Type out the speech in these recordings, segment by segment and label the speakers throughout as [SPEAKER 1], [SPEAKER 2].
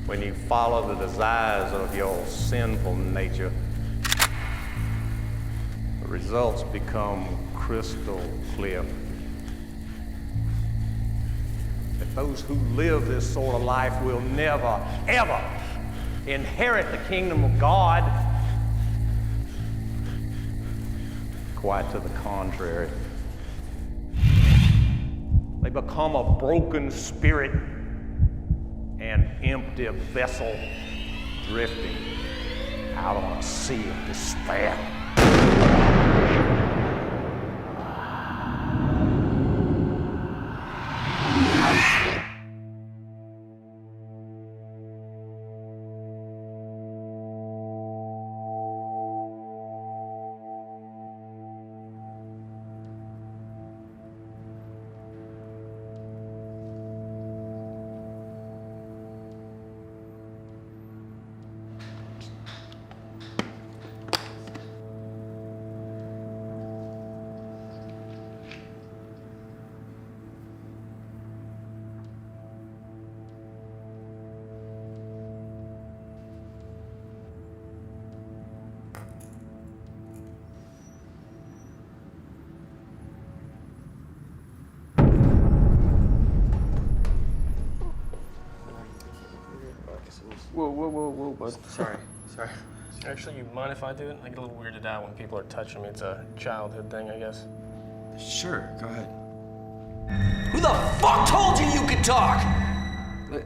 [SPEAKER 1] When you follow the desires of your sinful nature, the results become crystal clear. That those who live this sort of life will never, ever inherit the kingdom of God. Quite to the contrary. They become a broken spirit, an empty vessel drifting out on a sea of despair.
[SPEAKER 2] Whoa, bud.
[SPEAKER 3] Sorry. Actually, you mind if I do it? I get a little weirded out when people are touching me. It's a childhood thing, I guess.
[SPEAKER 2] Sure, go ahead.
[SPEAKER 4] Who the fuck told you you could talk?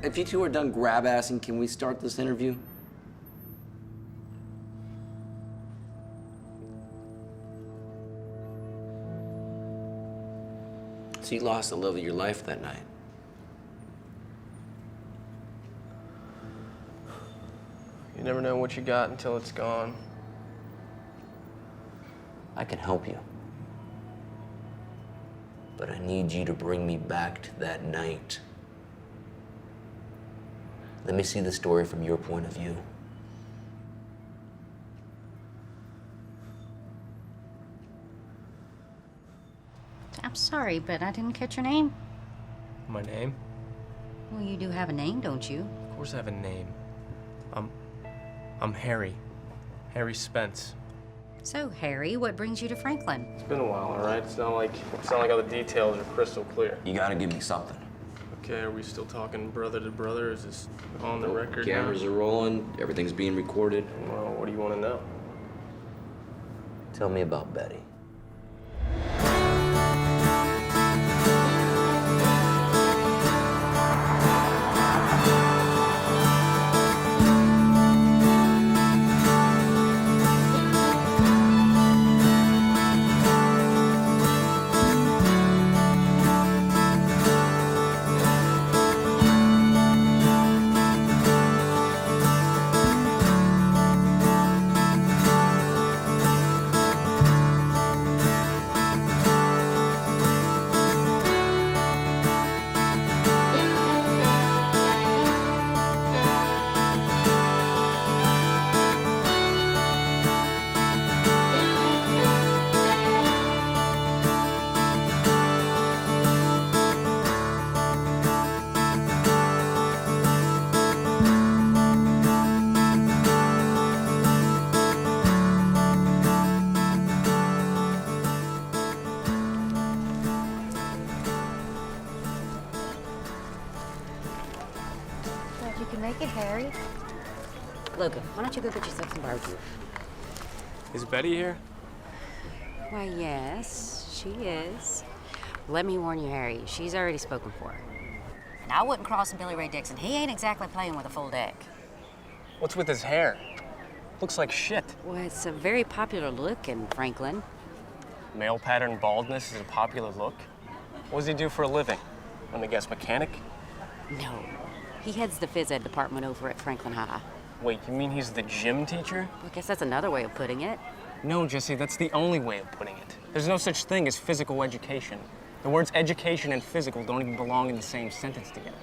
[SPEAKER 4] If you two are done grab-assing, can we start this interview? So you lost the love of your life that night.
[SPEAKER 3] You never know what you got until it's gone.
[SPEAKER 4] I can help you. But I need you to bring me back to that night. Let me see the story from your point of view.
[SPEAKER 5] I'm sorry, but I didn't catch your name.
[SPEAKER 3] My name?
[SPEAKER 5] Well, you do have a name, don't you?
[SPEAKER 3] Of course I have a name. I'm Harry. Harry Spence.
[SPEAKER 5] So, Harry, what brings you to Franklin?
[SPEAKER 3] It's been a while, all right? It's not like all the details are crystal clear.
[SPEAKER 4] You gotta give me something.
[SPEAKER 3] Okay, are we still talking brother to brother? Is this on the record now?
[SPEAKER 4] Cameras are rolling, everything's being recorded.
[SPEAKER 3] Well, what do you want to know?
[SPEAKER 4] Tell me about Betty.
[SPEAKER 6] Harry? Logan, why don't you go get yourself some barbecue?
[SPEAKER 3] Is Betty here?
[SPEAKER 6] Why, yes, she is. Let me warn you, Harry, she's already spoken for. And I wouldn't cross Billy Ray Dixon. He ain't exactly playing with a full deck.
[SPEAKER 3] What's with his hair? Looks like shit.
[SPEAKER 6] Well, it's a very popular look in Franklin.
[SPEAKER 3] Male pattern baldness is a popular look. What does he do for a living? Let me guess, mechanic?
[SPEAKER 6] No, he heads the phys ed department over at Franklin High.
[SPEAKER 3] Wait, you mean he's the gym teacher?
[SPEAKER 6] Well, I guess that's another way of putting it.
[SPEAKER 3] No, Jesse, that's the only way of putting it. There's no such thing as physical education. The words education and physical don't even belong in the same sentence together.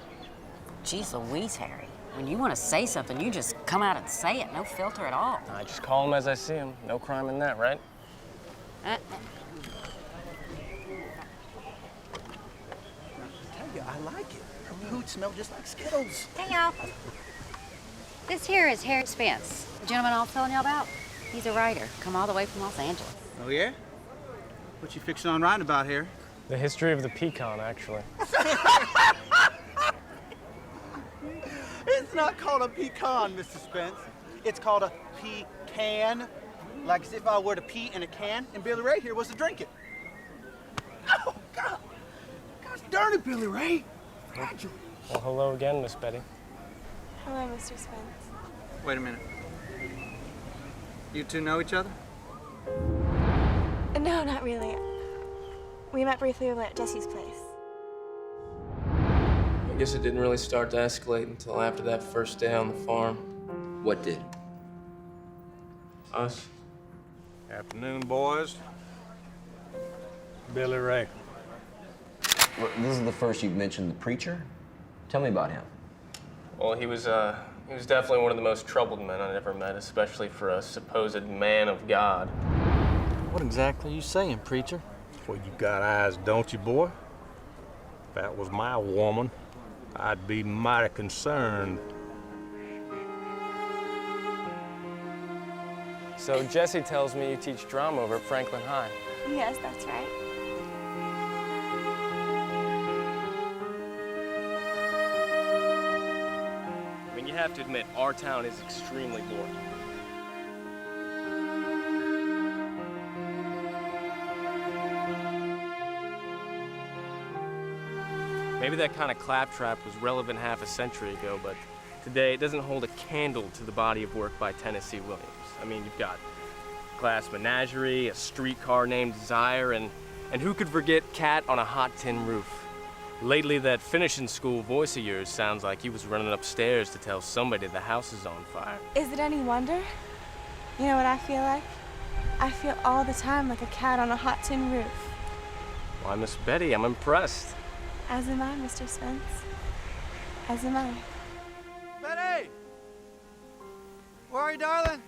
[SPEAKER 6] Jeez Louise, Harry. When you want to say something, you just come out and say it. No filter at all.
[SPEAKER 3] I just call him as I see him. No crime in that, right?
[SPEAKER 7] I tell you, I like it. Her boots smell just like Skittles.
[SPEAKER 5] Hey, y'all. This here is Harry Spence, the gentleman I was telling y'all about. He's a writer, come all the way from Los Angeles.
[SPEAKER 7] Oh, yeah? What you fixing on writing about here?
[SPEAKER 3] The history of the pecan, actually.
[SPEAKER 7] It's not called a pecan, Mr. Spence. It's called a pecan. Like as if I were to pee in a can and Billy Ray here was to drink it. Oh, God. Gosh darn it, Billy Ray. Fragile.
[SPEAKER 3] Well, hello again, Miss Betty.
[SPEAKER 8] Hello, Mr. Spence.
[SPEAKER 9] Wait a minute. You two know each other?
[SPEAKER 8] No, not really. We met briefly over at Jesse's place.
[SPEAKER 10] I guess it didn't really start to escalate until after that first day on the farm.
[SPEAKER 4] What did?
[SPEAKER 10] Us.
[SPEAKER 1] Afternoon, boys. Billy Ray.
[SPEAKER 4] Well, this is the first you've mentioned the preacher. Tell me about him.
[SPEAKER 3] Well, he was definitely one of the most troubled men I'd ever met, especially for a supposed man of God.
[SPEAKER 9] What exactly are you saying, preacher?
[SPEAKER 1] Well, you got eyes, don't you, boy? If that was my woman, I'd be mighty concerned.
[SPEAKER 3] So Jesse tells me you teach drama over at Franklin High.
[SPEAKER 8] Yes, that's right.
[SPEAKER 3] I mean, you have to admit, our town is extremely boring. Maybe that kind of claptrap was relevant half a century ago, but today it doesn't hold a candle to the body of work by Tennessee Williams. I mean, you've got Glass Menagerie, A Streetcar Named Desire, and who could forget Cat on a Hot Tin Roof? Lately, that finishing school voice of yours sounds like he was running upstairs to tell somebody the house is on fire.
[SPEAKER 8] Is it any wonder? You know what I feel like? I feel all the time like a cat on a hot tin roof.
[SPEAKER 3] Why, Miss Betty, I'm impressed.
[SPEAKER 8] As am I, Mr. Spence. As am I.
[SPEAKER 9] Betty! Where are you, darling?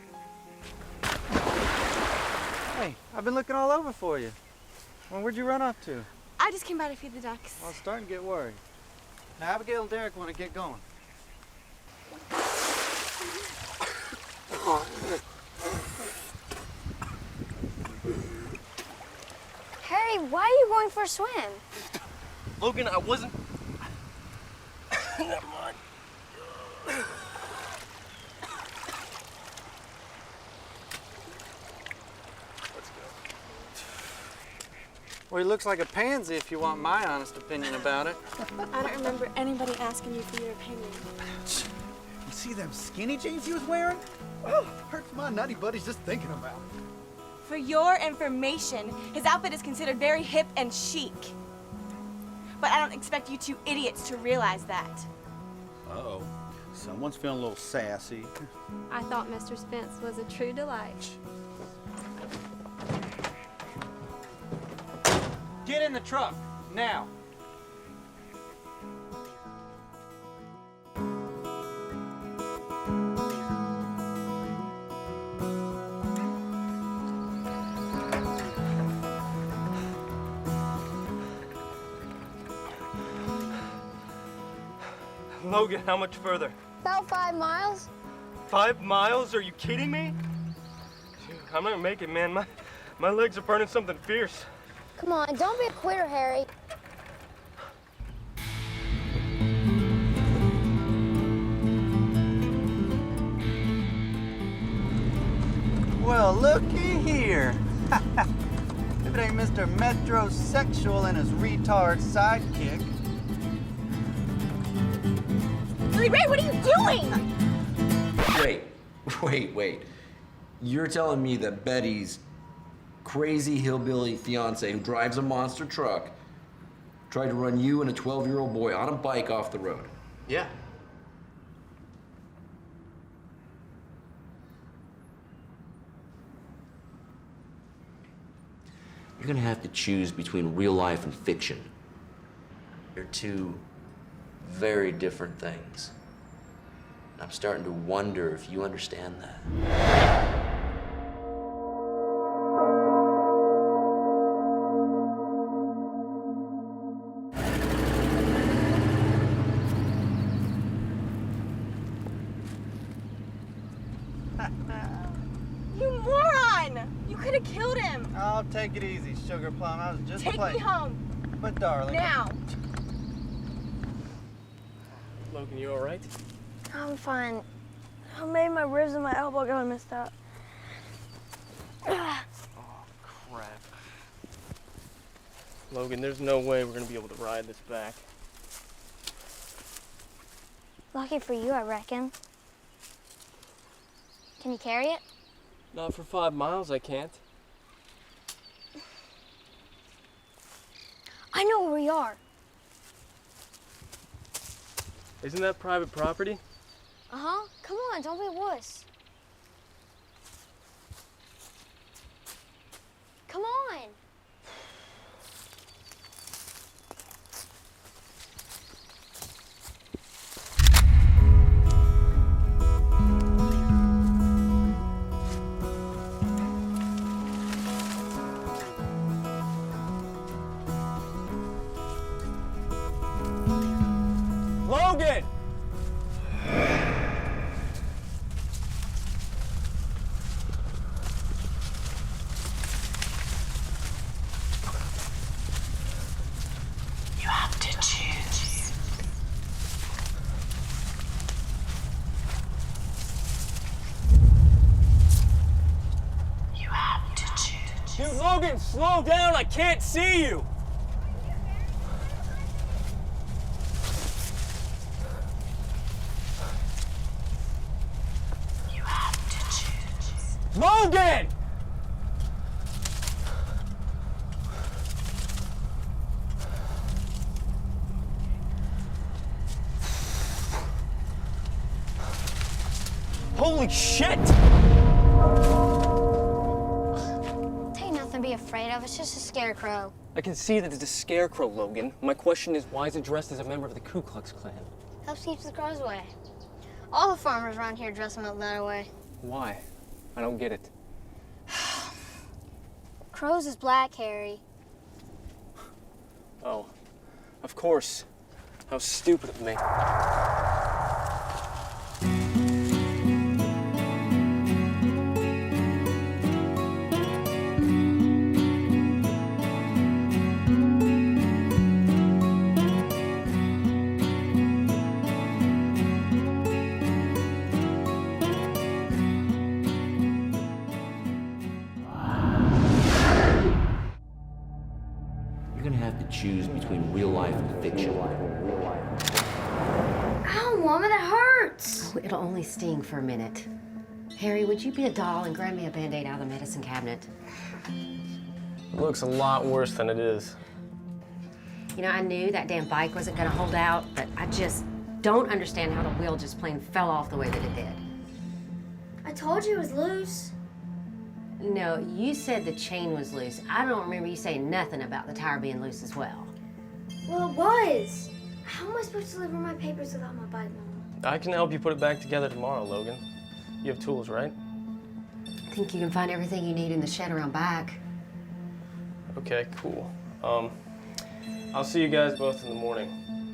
[SPEAKER 9] Hey, I've been looking all over for you. Well, where'd you run off to?
[SPEAKER 8] I just came by to feed the ducks.
[SPEAKER 9] Well, I'm starting to get worried. Now, Abigail and Derek want to get going.
[SPEAKER 8] Harry, why are you going for a swim?
[SPEAKER 3] Logan, I wasn't... Never mind.
[SPEAKER 9] Well, he looks like a pansy if you want my honest opinion about it.
[SPEAKER 8] I don't remember anybody asking you for your opinion.
[SPEAKER 7] You see them skinny jeans he was wearing? Oh, hurts my nutty buddies just thinking about it.
[SPEAKER 8] For your information, his outfit is considered very hip and chic. But I don't expect you two idiots to realize that.
[SPEAKER 7] Uh-oh. Someone's feeling a little sassy.
[SPEAKER 8] I thought Mr. Spence was a true delight.
[SPEAKER 9] Get in the truck, now.
[SPEAKER 3] Logan, how much further?
[SPEAKER 8] About 5 miles.
[SPEAKER 3] 5 miles? Are you kidding me? Dude, I'm not gonna make it, man. My legs are burning something fierce.
[SPEAKER 8] Come on, don't be a quitter, Harry.
[SPEAKER 7] Well, looky here. If it ain't Mr. Metrosexual and his retard sidekick.
[SPEAKER 8] Billy Ray, what are you doing?
[SPEAKER 4] Wait. You're telling me that Betty's crazy hillbilly fiance who drives a monster truck tried to run you and a 12-year-old boy on a bike off the road?
[SPEAKER 10] Yeah.
[SPEAKER 4] You're gonna have to choose between real life and fiction. They're two very different things. I'm starting to wonder if you understand that.
[SPEAKER 8] You moron! You could have killed him.
[SPEAKER 7] Oh, take it easy, Sugar Plum. I was just
[SPEAKER 8] Take
[SPEAKER 7] playing.
[SPEAKER 8] me home.
[SPEAKER 7] But darling.
[SPEAKER 8] Now.
[SPEAKER 3] Logan, you all right?
[SPEAKER 11] I'm fine. Maybe my ribs and my elbow got messed up.
[SPEAKER 3] Oh, crap. Logan, there's no way we're gonna be able to ride this back.
[SPEAKER 11] Lucky for you, I reckon. Can you carry it?
[SPEAKER 3] Not for 5 miles, I can't.
[SPEAKER 11] I know where we are.
[SPEAKER 3] Isn't that private property?
[SPEAKER 11] Uh-huh. Come on, don't be a wuss. Come on.
[SPEAKER 3] Logan!
[SPEAKER 12] You have to choose. You have to choose.
[SPEAKER 3] Dude, Logan, slow down! I can't see you!
[SPEAKER 12] You have to choose.
[SPEAKER 3] Logan! Holy shit!
[SPEAKER 11] Ain't nothing to be afraid of. It's just a scarecrow.
[SPEAKER 3] I can see that it's a scarecrow, Logan. My question is, why is it dressed as a member of the Ku Klux Klan?
[SPEAKER 11] Helps keep the crows away. All the farmers around here dress them up that way.
[SPEAKER 3] Why? I don't get it.
[SPEAKER 11] Crows is black, Harry.
[SPEAKER 3] Oh, of course. How stupid of me.
[SPEAKER 4] You're gonna have to choose between real life and fiction.
[SPEAKER 11] Ow, Mama, that hurts.
[SPEAKER 6] Oh, it'll only sting for a minute. Harry, would you be a doll and grab me a Band-Aid out of the medicine cabinet?
[SPEAKER 3] It looks a lot worse than it is.
[SPEAKER 6] You know, I knew that damn bike wasn't gonna hold out, but I just don't understand how the wheel just plain fell off the way that it did.
[SPEAKER 11] I told you it was loose.
[SPEAKER 6] No, you said the chain was loose. I don't remember you saying nothing about the tire being loose as well.
[SPEAKER 11] Well, it was. How am I supposed to deliver my papers without my bike, Mama?
[SPEAKER 3] I can help you put it back together tomorrow, Logan. You have tools, right?
[SPEAKER 6] I think you can find everything you need in the shed around back.
[SPEAKER 3] Okay, cool. I'll see you guys both in the morning.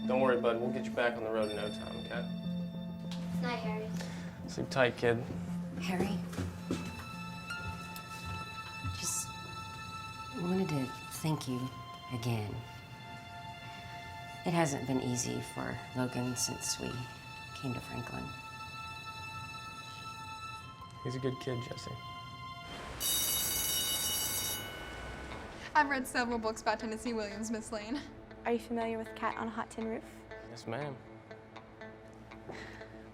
[SPEAKER 3] Don't worry, bud. We'll get you back on the road in no time, okay?
[SPEAKER 11] Night, Harry.
[SPEAKER 3] Sleep tight, kid.
[SPEAKER 6] Harry? Just wanted to thank you again. It hasn't been easy for Logan since we came to Franklin.
[SPEAKER 3] He's a good kid, Jesse.
[SPEAKER 13] I've read several books by Tennessee Williams, Miss Blain.
[SPEAKER 8] Are you familiar with Cat on a Hot Tin Roof?
[SPEAKER 3] Yes, ma'am.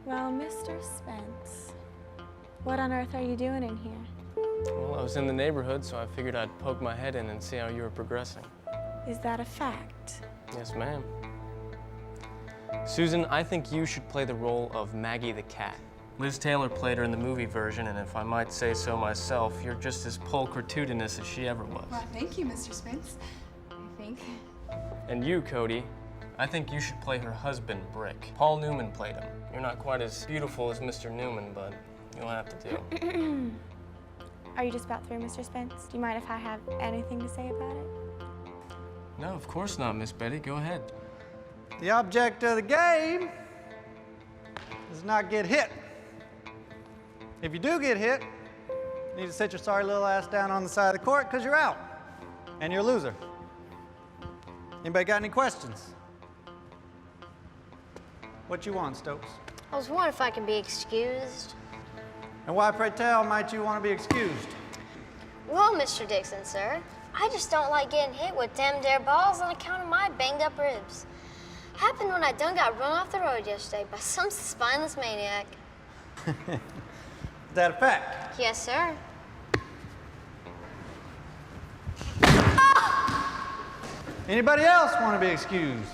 [SPEAKER 8] Well, Mr. Spence, what on earth are you doing in here?
[SPEAKER 3] Well, I was in the neighborhood, so I figured I'd poke my head in and see how you were progressing.
[SPEAKER 8] Is that a fact?
[SPEAKER 3] Yes, ma'am. Susan, I think you should play the role of Maggie the cat. Liz Taylor played her in the movie version, and if I might say so myself, you're just as pulchritudinous as she ever was.
[SPEAKER 13] Well, thank you, Mr. Spence. I think.
[SPEAKER 3] And you, Cody, I think you should play her husband, Brick. Paul Newman played him. You're not quite as beautiful as Mr. Newman, but you'll have to do.
[SPEAKER 8] Are you just about through, Mr. Spence? Do you mind if I have anything to say about it?
[SPEAKER 3] No, of course not, Miss Betty. Go ahead.
[SPEAKER 9] The object of the game is not get hit. If you do get hit, you need to sit your sorry little ass down on the side of the court because you're out and you're a loser. Anybody got any questions? What you want, Stokes?
[SPEAKER 11] I was wondering if I can be excused.
[SPEAKER 9] And why, pray tell, might you want to be excused?
[SPEAKER 11] Well, Mr. Dixon, sir, I just don't like getting hit with them there balls on account of my banged up ribs. Happened when I done got run off the road yesterday by some spineless maniac.
[SPEAKER 9] Is that a fact?
[SPEAKER 11] Yes, sir.
[SPEAKER 9] Anybody else want to be excused?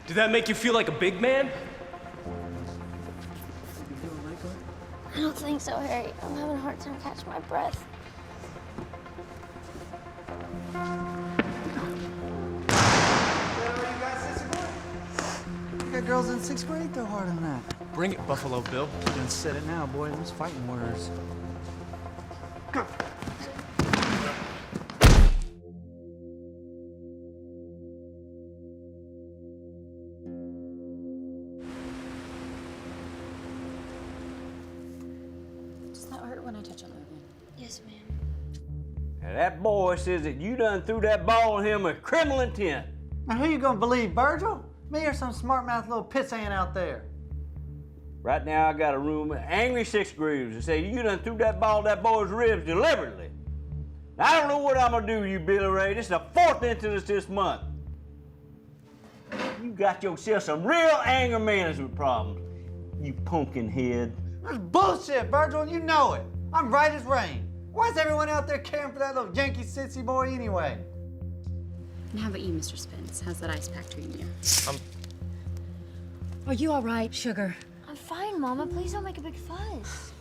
[SPEAKER 3] Did that make you feel like a big man?
[SPEAKER 11] I don't think so, Harry. I'm having a hard time catching my breath.
[SPEAKER 9] You got girls in 6th grade throw harder than that.
[SPEAKER 3] Bring it, Buffalo Bill.
[SPEAKER 9] You done said it now, boy. Those fighting words. Go.
[SPEAKER 6] Does that hurt when I touch it, Logan?
[SPEAKER 11] Yes, ma'am.
[SPEAKER 14] Now that boy says that you done threw that ball at him with criminal intent.
[SPEAKER 9] Now who you gonna believe, Virgil? Me or some smart-mouthed little pissant out there?
[SPEAKER 14] Right now I got a room of angry 6th graders that say you done threw that ball at that boy's ribs deliberately. Now, I don't know what I'm gonna do with you, Billy Ray. This is the 4th incident this month. You got yourself some real anger management problems, you pumpkin head.
[SPEAKER 9] That's bullshit, Virgil, and you know it. I'm right as rain. Why's everyone out there caring for that little Yankee sissy boy anyway?
[SPEAKER 6] And how about you, Mr. Spence? How's that ice pack treating you?
[SPEAKER 5] Are you all right, sugar?
[SPEAKER 11] I'm fine, Mama. Please don't make a big fuss.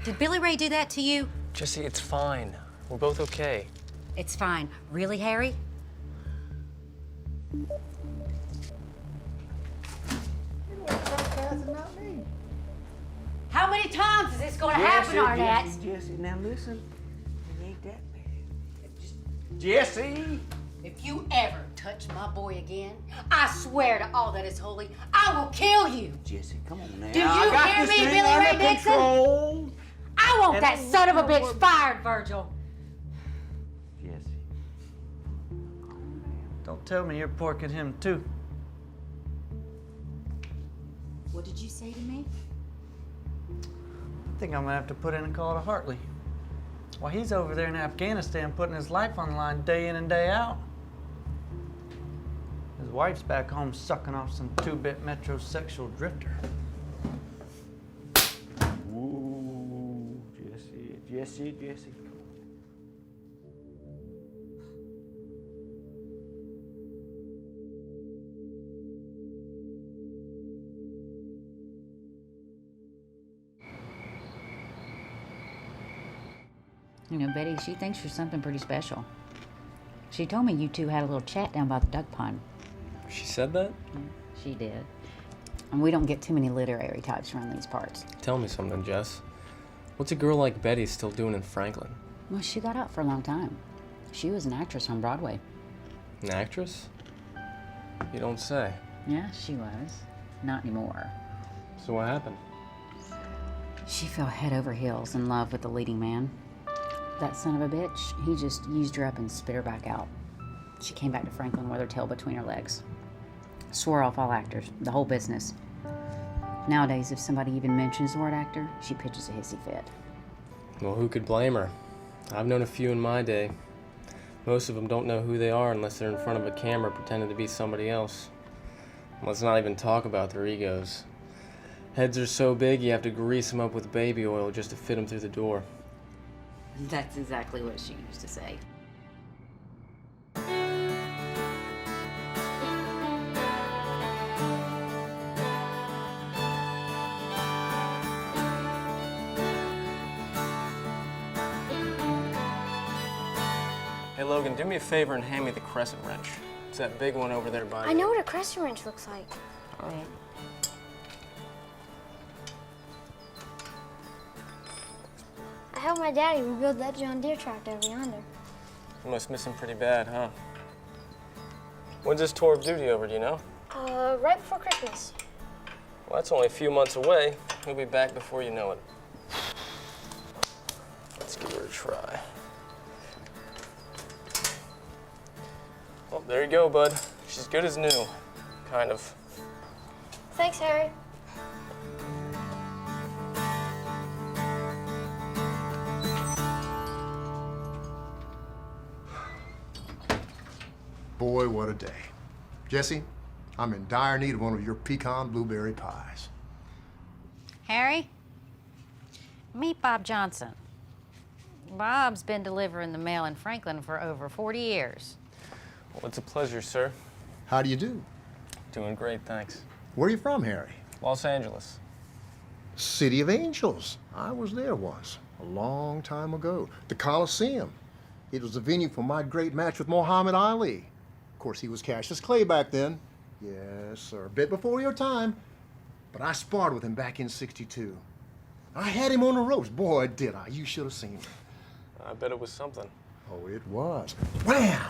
[SPEAKER 6] Did Billy Ray do that to you?
[SPEAKER 3] Jesse, it's fine. We're both okay.
[SPEAKER 6] It's fine. Really, Harry? How many times is this going to happen, Arnett?
[SPEAKER 14] Jesse, now listen. It ain't that bad. Jesse!
[SPEAKER 6] If you ever touch my boy again, I swear to all that is holy, I will kill you.
[SPEAKER 14] Jesse, come on now.
[SPEAKER 6] Do you hear me, Billy Ray Dixon?
[SPEAKER 14] Control.
[SPEAKER 6] I want that son of a bitch fired, Virgil.
[SPEAKER 14] Jesse.
[SPEAKER 9] Don't tell me you're porking him too.
[SPEAKER 6] What did you say to me?
[SPEAKER 9] I think I'm gonna have to put in a call to Hartley. While he's over there in Afghanistan putting his life on the line day in and day out. His wife's back home sucking off some 2-bit metrosexual drifter.
[SPEAKER 14] Ooh, Jesse.
[SPEAKER 5] You know, Betty, she thinks you're something pretty special. She told me you two had a little chat down by the duck pond.
[SPEAKER 3] She said that?
[SPEAKER 5] She did. And we don't get too many literary types around these parts.
[SPEAKER 3] Tell me something, Jess. What's a girl like Betty still doing in Franklin?
[SPEAKER 5] Well, she got out for a long time. She was an actress on Broadway.
[SPEAKER 3] An actress? You don't say.
[SPEAKER 5] Yeah, she was. Not anymore.
[SPEAKER 3] So what happened?
[SPEAKER 5] She fell head over heels in love with the leading man. That son of a bitch, he just used her up and spit her back out. She came back to Franklin with her tail between her legs. Swore off all actors, the whole business. Nowadays, if somebody even mentions the word actor, she pitches a hissy fit.
[SPEAKER 3] Well, who could blame her? I've known a few in my day. Most of them don't know who they are unless they're in front of a camera pretending to be somebody else. And let's not even talk about their egos. Heads are so big you have to grease them up with baby oil just to fit them through the door.
[SPEAKER 5] That's exactly what she used to say.
[SPEAKER 3] Hey, Logan, do me a favor and hand me the crescent wrench. It's that big one over there by
[SPEAKER 11] I know what a crescent wrench looks like.
[SPEAKER 3] All right.
[SPEAKER 11] I helped my daddy rebuild that John Deere tractor over yonder.
[SPEAKER 3] You must miss him pretty bad, huh? When's this tour of duty over, do you know?
[SPEAKER 11] Right before Christmas.
[SPEAKER 3] Well, that's only a few months away. He'll be back before you know it. Let's give her a try. Well, there you go, bud. She's good as new. Kind of.
[SPEAKER 11] Thanks, Harry.
[SPEAKER 15] Boy, what a day. Jesse, I'm in dire need of one of your pecan blueberry pies.
[SPEAKER 6] Harry, meet Bob Johnson. Bob's been delivering the mail in Franklin for over 40 years.
[SPEAKER 3] Well, it's a pleasure, sir.
[SPEAKER 15] How do you do?
[SPEAKER 3] Doing great, thanks.
[SPEAKER 15] Where are you from, Harry?
[SPEAKER 3] Los Angeles.
[SPEAKER 15] City of Angels. I was there once, a long time ago. The Coliseum. It was the venue for my great match with Muhammad Ali. Of course, he was Cassius Clay back then. Yes, sir, a bit before your time. But I sparred with him back in '62. I had him on the ropes. Boy, did I. You should have seen him.
[SPEAKER 3] I bet it was something.
[SPEAKER 15] Oh, it was. Wham!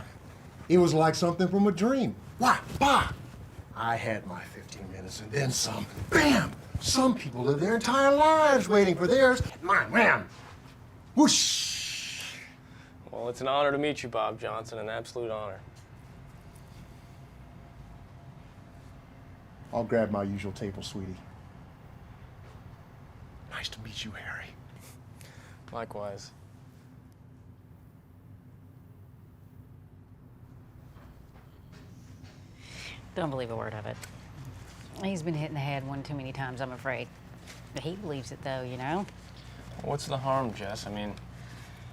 [SPEAKER 15] It was like something from a dream. Why, bah! I had my 15 minutes and then some. Bam! Some people live their entire lives waiting for theirs. Mine, wham! Whoosh!
[SPEAKER 3] Well, it's an honor to meet you, Bob Johnson, an absolute honor.
[SPEAKER 15] I'll grab my usual table, sweetie. Nice to meet you, Harry.
[SPEAKER 3] Likewise.
[SPEAKER 5] Don't believe a word of it. He's been hit in the head one too many times, I'm afraid. But he believes it, though, you know?
[SPEAKER 3] What's the harm, Jess? I mean,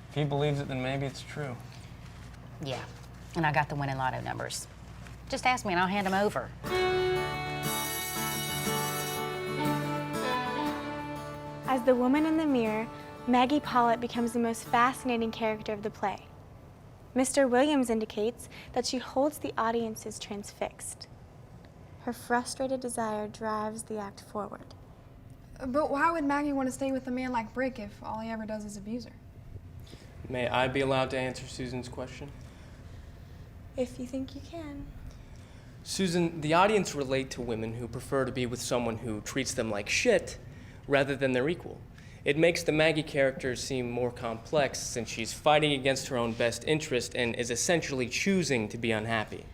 [SPEAKER 3] if he believes it, then maybe it's true.
[SPEAKER 5] Yeah, and I got the winning lotto numbers. Just ask me and I'll hand them over.
[SPEAKER 8] As the woman in the mirror, Maggie Pollitt becomes the most fascinating character of the play. Mr. Williams indicates that she holds the audiences transfixed. Her frustrated desire drives the act forward.
[SPEAKER 13] But why would Maggie want to stay with a man like Brick if all he ever does is abuse her?
[SPEAKER 3] May I be allowed to answer Susan's question?
[SPEAKER 8] If you think you can.
[SPEAKER 3] Susan, the audience relate to women who prefer to be with someone who treats them like shit rather than their equal. It makes the Maggie character seem more complex since she's fighting against her own best interest and is essentially choosing to be unhappy.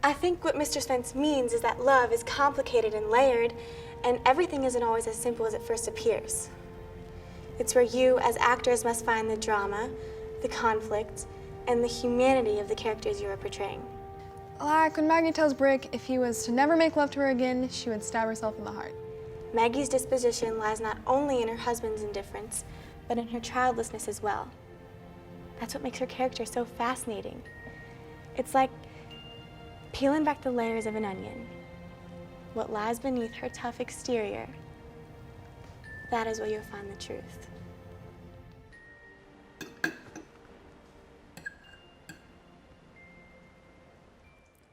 [SPEAKER 8] I think what Mr. Spence means is that love is complicated and layered, and everything isn't always as simple as it first appears. It's where you, as actors, must find the drama, the conflict, and the humanity of the characters you are portraying.
[SPEAKER 13] Like when Maggie tells Brick if he was to never make love to her again, she would stab herself in the heart.
[SPEAKER 8] Maggie's disposition lies not only in her husband's indifference, but in her childlessness as well. That's what makes her character so fascinating. It's like peeling back the layers of an onion. What lies beneath her tough exterior, that is where you'll find the truth.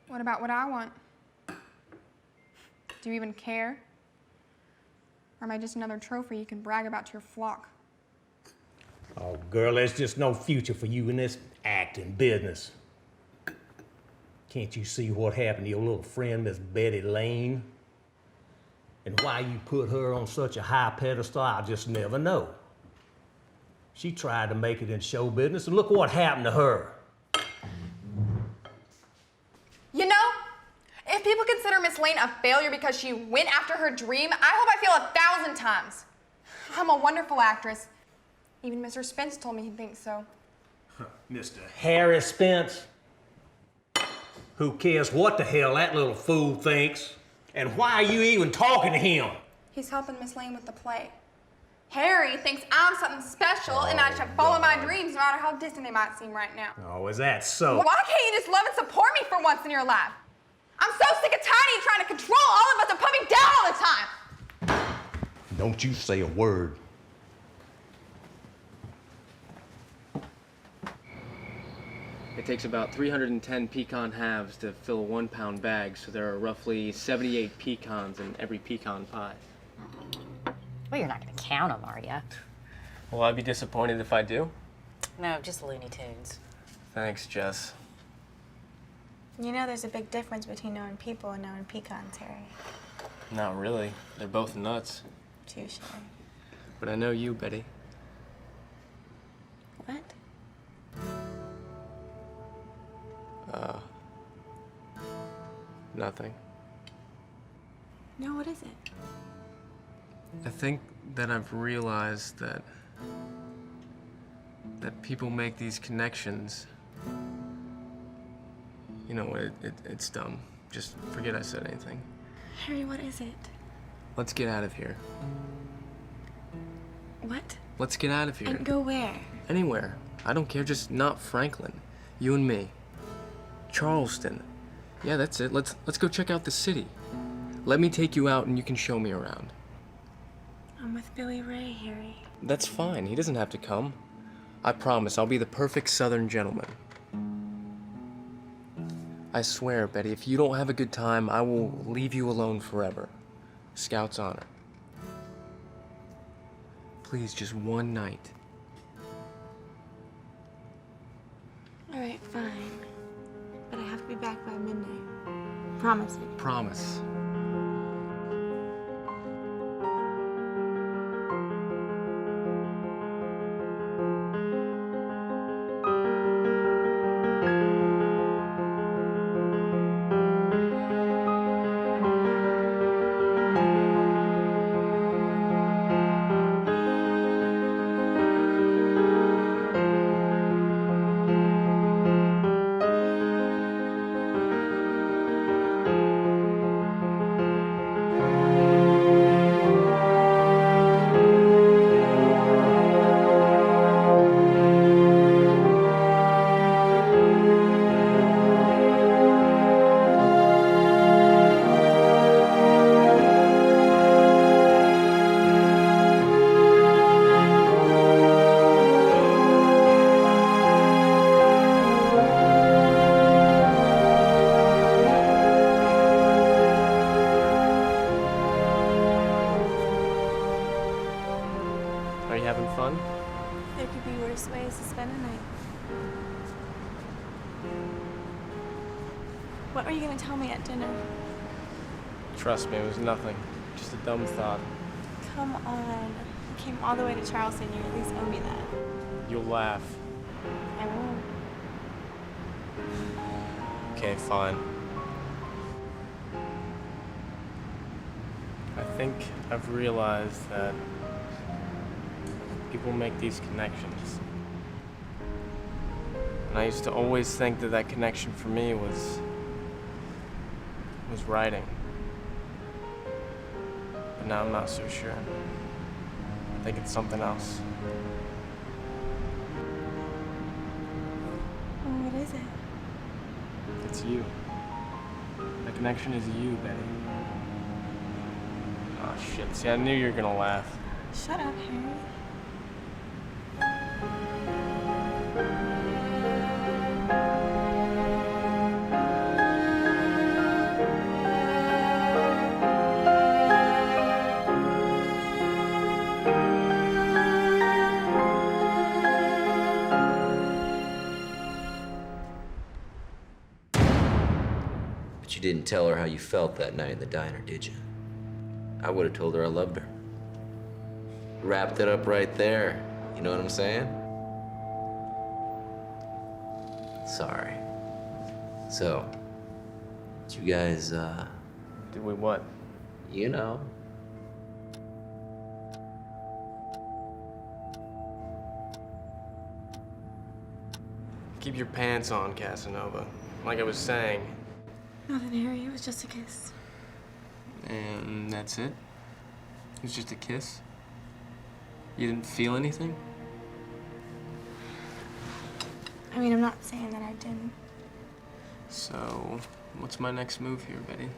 [SPEAKER 13] What about what I want? Do you even care? Or am I just another trophy you can brag about to your flock?
[SPEAKER 16] Oh, girl, there's just no future for you in this acting business. Can't you see what happened to your little friend, Miss Betty Lane? And why you put her on such a high pedestal, I'll just never know. She tried to make it in show business, and look what happened to her.
[SPEAKER 13] You know, if people consider Miss Lane a failure because she went after her dream, I hope I feel 1,000 times. I'm a wonderful actress. Even Mr. Spence told me he thinks so.
[SPEAKER 16] Mr. Harry Spence? Who cares what the hell that little fool thinks? And why are you even talking to him?
[SPEAKER 13] He's helping Miss Lane with the play. Harry thinks I'm something special and I should follow my dreams no matter how distant they might seem right now.
[SPEAKER 16] Oh, is that so?
[SPEAKER 13] Why can't you just love and support me for once in your life? I'm so sick and tired of you trying to control all of us and put me down all the time.
[SPEAKER 16] Don't you say a word.
[SPEAKER 3] It takes about 310 pecan halves to fill a 1 pound bag, so there are roughly 78 pecans in every pecan pie.
[SPEAKER 6] Well, you're not gonna count them, are you?
[SPEAKER 3] Will I be disappointed if I do?
[SPEAKER 6] No, just Looney Tunes.
[SPEAKER 3] Thanks, Jess.
[SPEAKER 8] You know there's a big difference between knowing people and knowing pecans, Harry.
[SPEAKER 3] Not really. They're both nuts.
[SPEAKER 8] Touche.
[SPEAKER 3] But I know you, Betty.
[SPEAKER 8] What?
[SPEAKER 3] Nothing.
[SPEAKER 8] No, what is it?
[SPEAKER 3] I think that I've realized that people make these connections. You know, it's dumb. Just forget I said anything.
[SPEAKER 8] Harry, what is it?
[SPEAKER 3] Let's get out of here.
[SPEAKER 8] What?
[SPEAKER 3] Let's get out of here.
[SPEAKER 8] And go where?
[SPEAKER 3] Anywhere. I don't care, just not Franklin. You and me. Charleston. Yeah, that's it. Let's go check out the city. Let me take you out and you can show me around.
[SPEAKER 8] I'm with Billy Ray, Harry.
[SPEAKER 3] That's fine. He doesn't have to come. I promise I'll be the perfect Southern gentleman. I swear, Betty, if you don't have a good time, I will leave you alone forever. Scout's honor. Please, just one night.
[SPEAKER 8] All right, fine. But I have to be back by midnight. Promise me.
[SPEAKER 3] Promise.
[SPEAKER 8] What were you going to tell me at dinner?
[SPEAKER 3] Trust me, it was nothing. Just a dumb thought.
[SPEAKER 8] Come on. You came all the way to Charleston. You at least owe me that.
[SPEAKER 3] You'll laugh.
[SPEAKER 8] I won't.
[SPEAKER 3] Okay, fine. I think I've realized that people make these connections. And I used to always think that that connection for me was writing. But now I'm not so sure. I think it's something else.
[SPEAKER 8] Well, what is it?
[SPEAKER 3] It's you. The connection is you, Betty. Oh shit, see, I knew you were gonna laugh.
[SPEAKER 8] Shut up, Harry.
[SPEAKER 4] But you didn't tell her how you felt that night in the diner, did you? I would have told her I loved her. Wrapped it up right there. You know what I'm saying? Sorry. So, did you guys,
[SPEAKER 3] Did we what?
[SPEAKER 4] You know.
[SPEAKER 3] Keep your pants on, Casanova. Like I was saying.
[SPEAKER 8] Nothing, Harry. It was just a kiss.
[SPEAKER 3] And that's it? It was just a kiss? You didn't feel anything?
[SPEAKER 8] I mean, I'm not saying that I didn't.
[SPEAKER 3] So, what's my next move here, Betty?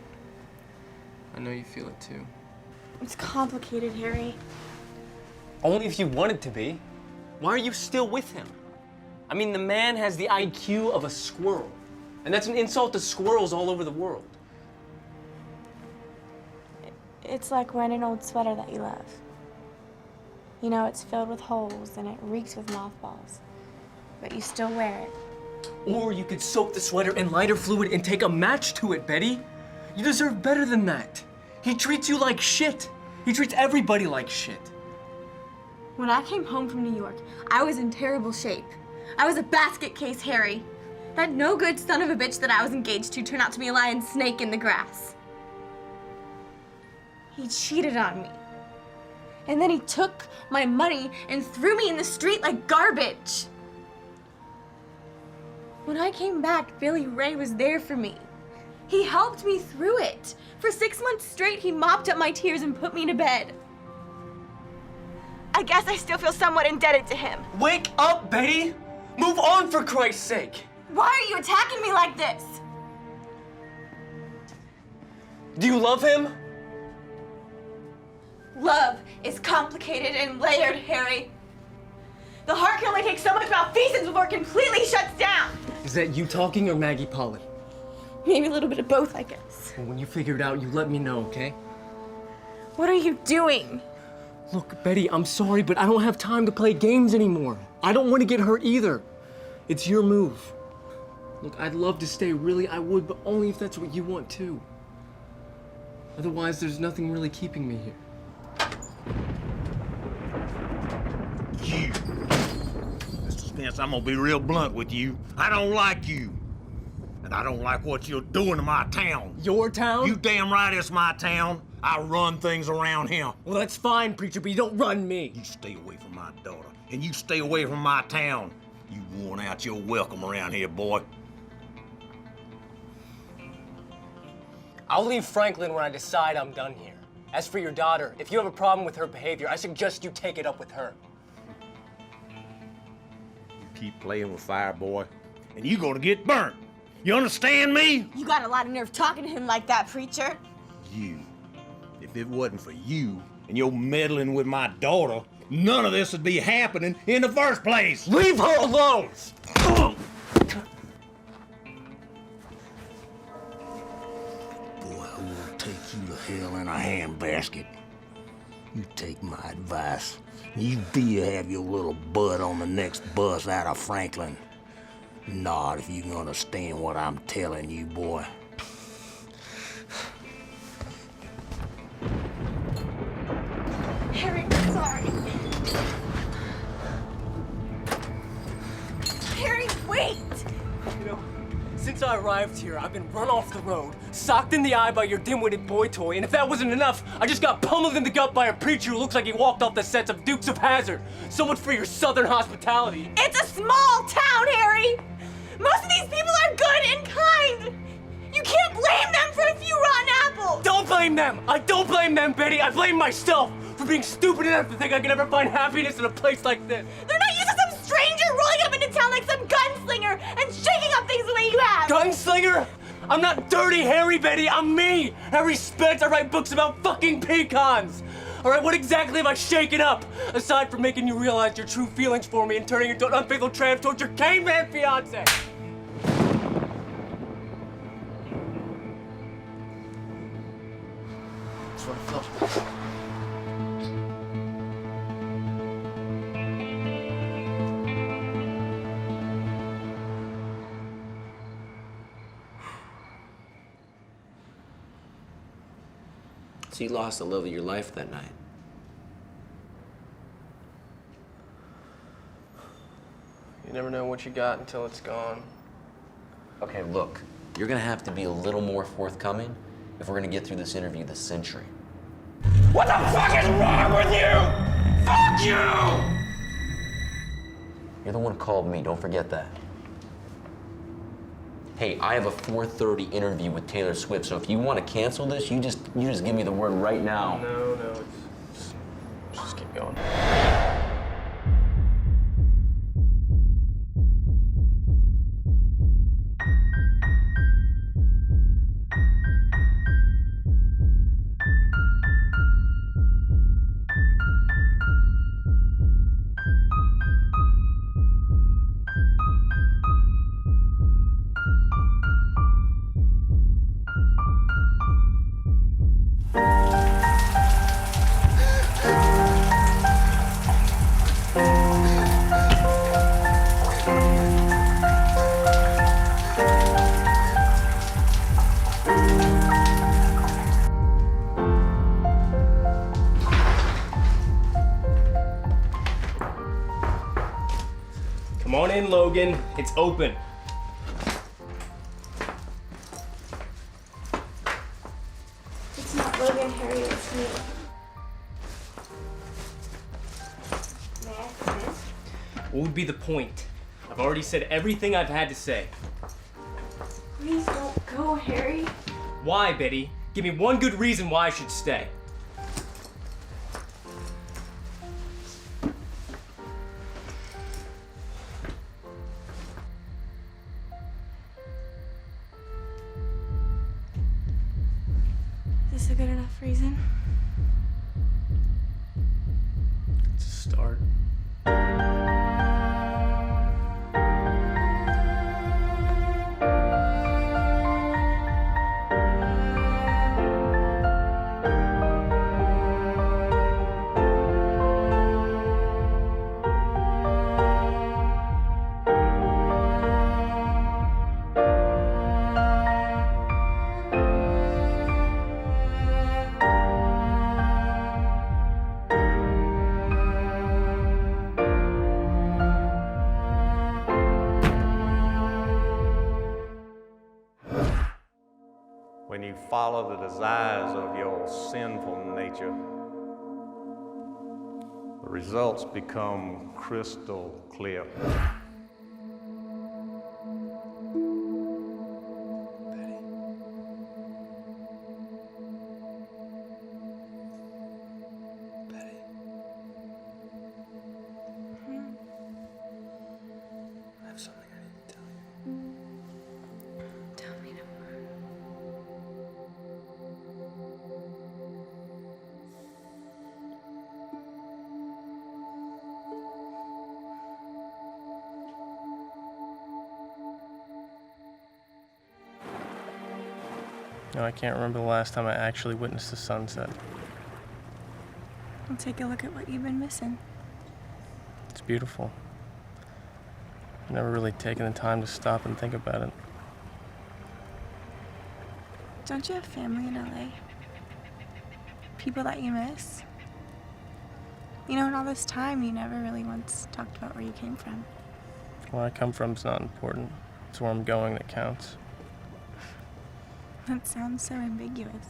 [SPEAKER 3] I know you feel it too.
[SPEAKER 8] It's complicated, Harry.
[SPEAKER 3] Only if you want it to be. Why are you still with him? I mean, the man has the IQ of a squirrel. And that's an insult to squirrels all over the world.
[SPEAKER 8] It's like wearing an old sweater that you love. You know, it's filled with holes and it reeks with mothballs. But you still wear it.
[SPEAKER 3] Or you could soak the sweater in lighter fluid and take a match to it, Betty. You deserve better than that. He treats you like shit. He treats everybody like shit.
[SPEAKER 8] When I came home from New York, I was in terrible shape. I was a basket case, Harry. That no-good son of a bitch that I was engaged to turned out to be a lion snake in the grass. He cheated on me. And then he took my money and threw me in the street like garbage. When I came back, Billy Ray was there for me. He helped me through it. For 6 months straight, he mopped up my tears and put me to bed. I guess I still feel somewhat indebted to him.
[SPEAKER 3] Wake up, Betty! Move on, for Christ's sake!
[SPEAKER 8] Why are you attacking me like this?
[SPEAKER 3] Do you love him?
[SPEAKER 8] Love is complicated and layered, Harry. The heart can only take so much malfeasance before it completely shuts down.
[SPEAKER 3] Is that you talking or Maggie Polly?
[SPEAKER 8] Maybe a little bit of both, I guess.
[SPEAKER 3] Well, when you figure it out, you let me know, okay?
[SPEAKER 8] What are you doing?
[SPEAKER 3] Look, Betty, I'm sorry, but I don't have time to play games anymore. I don't want to get hurt either. It's your move. Look, I'd love to stay, really, I would, but only if that's what you want too. Otherwise, there's nothing really keeping me here.
[SPEAKER 1] You. Mr. Spence, I'm gonna be real blunt with you. I don't like you. And I don't like what you're doing to my town.
[SPEAKER 3] Your town?
[SPEAKER 1] You damn right it's my town. I run things around here.
[SPEAKER 3] Well, that's fine, preacher, but you don't run me.
[SPEAKER 1] You stay away from my daughter, and you stay away from my town. You worn out your welcome around here, boy.
[SPEAKER 3] I'll leave Franklin when I decide I'm done here. As for your daughter, if you have a problem with her behavior, I suggest you take it up with her.
[SPEAKER 1] You keep playing with fire, boy, and you're gonna get burnt. You understand me?
[SPEAKER 8] You got a lot of nerve talking to him like that, preacher.
[SPEAKER 1] You. If it wasn't for you and your meddling with my daughter, none of this would be happening in the first place.
[SPEAKER 3] Leave her alone!
[SPEAKER 1] Boy, I will take you to hell in a handbasket. You take my advice. You be have your little butt on the next bus out of Franklin. Not if you can understand what I'm telling you, boy.
[SPEAKER 8] Harry, I'm sorry. Harry, wait!
[SPEAKER 3] You know, since I arrived here, I've been run off the road, socked in the eye by your dim-witted boy toy, and if that wasn't enough, I just got pummeled in the gut by a preacher who looks like he walked off the sets of Dukes of Hazzard. So much for your southern hospitality.
[SPEAKER 8] It's a small town, Harry! Most of these people are good and kind! You can't blame them for a few rotten apples!
[SPEAKER 3] Don't blame them! I don't blame them, Betty! I blame myself for being stupid enough to think I could ever find happiness in a place like this.
[SPEAKER 8] They're not used to some stranger rolling up into town like some gunslinger and shaking up things the way you have!
[SPEAKER 3] Gunslinger? I'm not Dirty Harry, Betty, I'm me! Harry Spence, I write books about fucking pecans! Alright, what exactly have I shaken up? Aside from making you realize your true feelings for me and turning into an unfaithful tramp towards your caveman fiancé!
[SPEAKER 4] That's what I felt. So you lost the love of your life that night.
[SPEAKER 3] You never know what you got until it's gone.
[SPEAKER 4] Okay, look, you're gonna have to be a little more forthcoming if we're gonna get through this interview this century.
[SPEAKER 1] What the fuck is wrong with you? Fuck you!
[SPEAKER 4] You're the one who called me, don't forget that. Hey, I have a 4:30 interview with Taylor Swift, so if you want to cancel this, you just give me the word right now.
[SPEAKER 3] No, it's just keep going. Come on in, Logan. It's open.
[SPEAKER 8] It's not Logan, Harry, it's me. May I come in?
[SPEAKER 3] What would be the point? I've already said everything I've had to say.
[SPEAKER 8] Please don't go, Harry.
[SPEAKER 3] Why, Betty? Give me one good reason why I should stay.
[SPEAKER 8] Is this a good enough reason?
[SPEAKER 3] It's a start.
[SPEAKER 16] When you follow the desires of your sinful nature, the results become crystal clear.
[SPEAKER 2] I have something I need to tell you.
[SPEAKER 8] Tell me no more.
[SPEAKER 3] No, I can't remember the last time I actually witnessed the sunset.
[SPEAKER 8] Well, take a look at what you've been missing.
[SPEAKER 3] It's beautiful. I've never really taken the time to stop and think about it.
[SPEAKER 8] Don't you have family in LA? People that you miss? You know, in all this time, you never really once talked about where you came from.
[SPEAKER 3] Where I come from is not important. It's where I'm going that counts.
[SPEAKER 8] That sounds so ambiguous.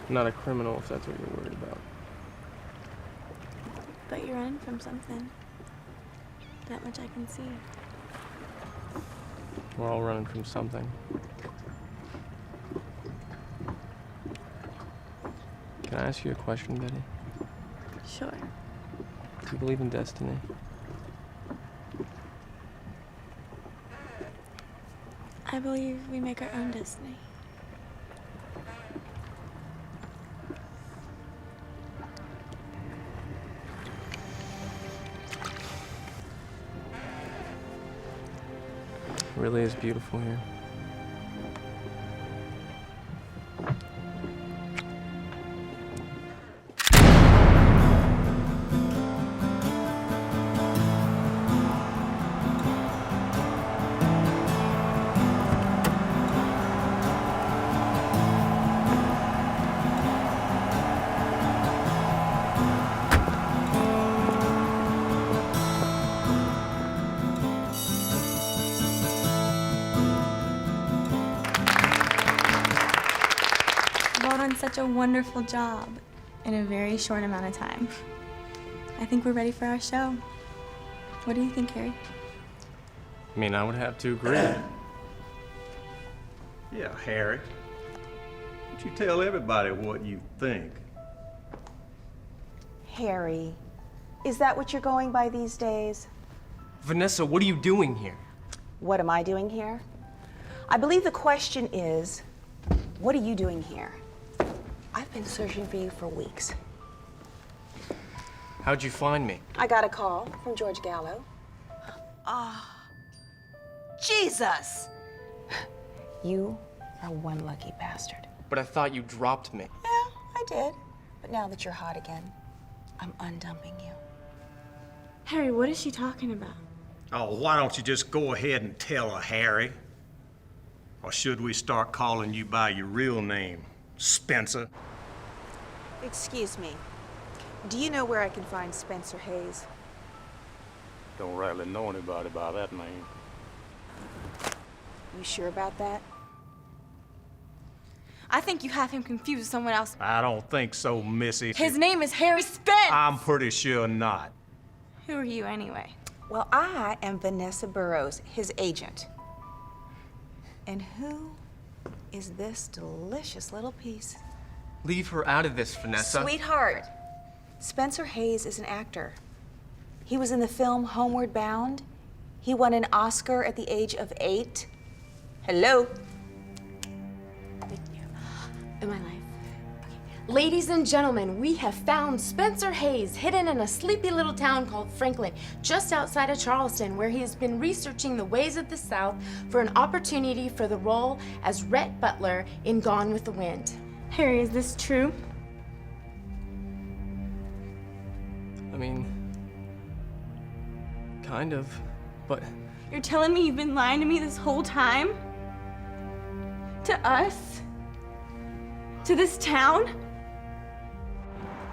[SPEAKER 3] I'm not a criminal if that's what you're worried about.
[SPEAKER 8] But you're running from something. That much I can see.
[SPEAKER 3] We're all running from something. Can I ask you a question, Betty?
[SPEAKER 8] Sure.
[SPEAKER 3] Do you believe in destiny?
[SPEAKER 8] I believe we make our own destiny.
[SPEAKER 3] It really is beautiful here.
[SPEAKER 8] Such a wonderful job in a very short amount of time. I think we're ready for our show.
[SPEAKER 13] What do you think, Harry?
[SPEAKER 3] I mean, I would have to agree.
[SPEAKER 16] Yeah, Harry. Why don't you tell everybody what you think?
[SPEAKER 2] Harry, is that what you're going by these days?
[SPEAKER 3] Vanessa, what are you doing here?
[SPEAKER 2] What am I doing here? I believe the question is, what are you doing here? I've been searching for you for weeks.
[SPEAKER 3] How'd you find me?
[SPEAKER 2] I got a call from George Gallo. Jesus! You are one lucky bastard.
[SPEAKER 3] But I thought you dropped me.
[SPEAKER 2] Yeah, I did. But now that you're hot again, I'm undumping you.
[SPEAKER 8] Harry, what is she talking about?
[SPEAKER 16] Oh, why don't you just go ahead and tell her, Harry? Or should we start calling you by your real name, Spencer?
[SPEAKER 2] Excuse me. Do you know where I can find Spencer Hayes?
[SPEAKER 1] Don't rightly know anybody by that name.
[SPEAKER 2] You sure about that?
[SPEAKER 13] I think you have him confused with someone else.
[SPEAKER 16] I don't think so, Missy.
[SPEAKER 13] His name is Harry Spence!
[SPEAKER 16] I'm pretty sure not.
[SPEAKER 13] Who are you anyway?
[SPEAKER 2] Well, I am Vanessa Burrows, his agent. And who is this delicious little piece?
[SPEAKER 3] Leave her out of this, Vanessa.
[SPEAKER 2] Sweetheart, Spencer Hayes is an actor. He was in the film Homeward Bound. He won an Oscar at the age of 8. Hello?
[SPEAKER 17] In my life. Ladies and gentlemen, we have found Spencer Hayes hidden in a sleepy little town called Franklin, just outside of Charleston, where he has been researching the ways of the South for an opportunity for the role as Rhett Butler in Gone with the Wind.
[SPEAKER 8] Harry, is this true?
[SPEAKER 3] I mean, kind of, but...
[SPEAKER 8] You're telling me you've been lying to me this whole time? To us? To this town?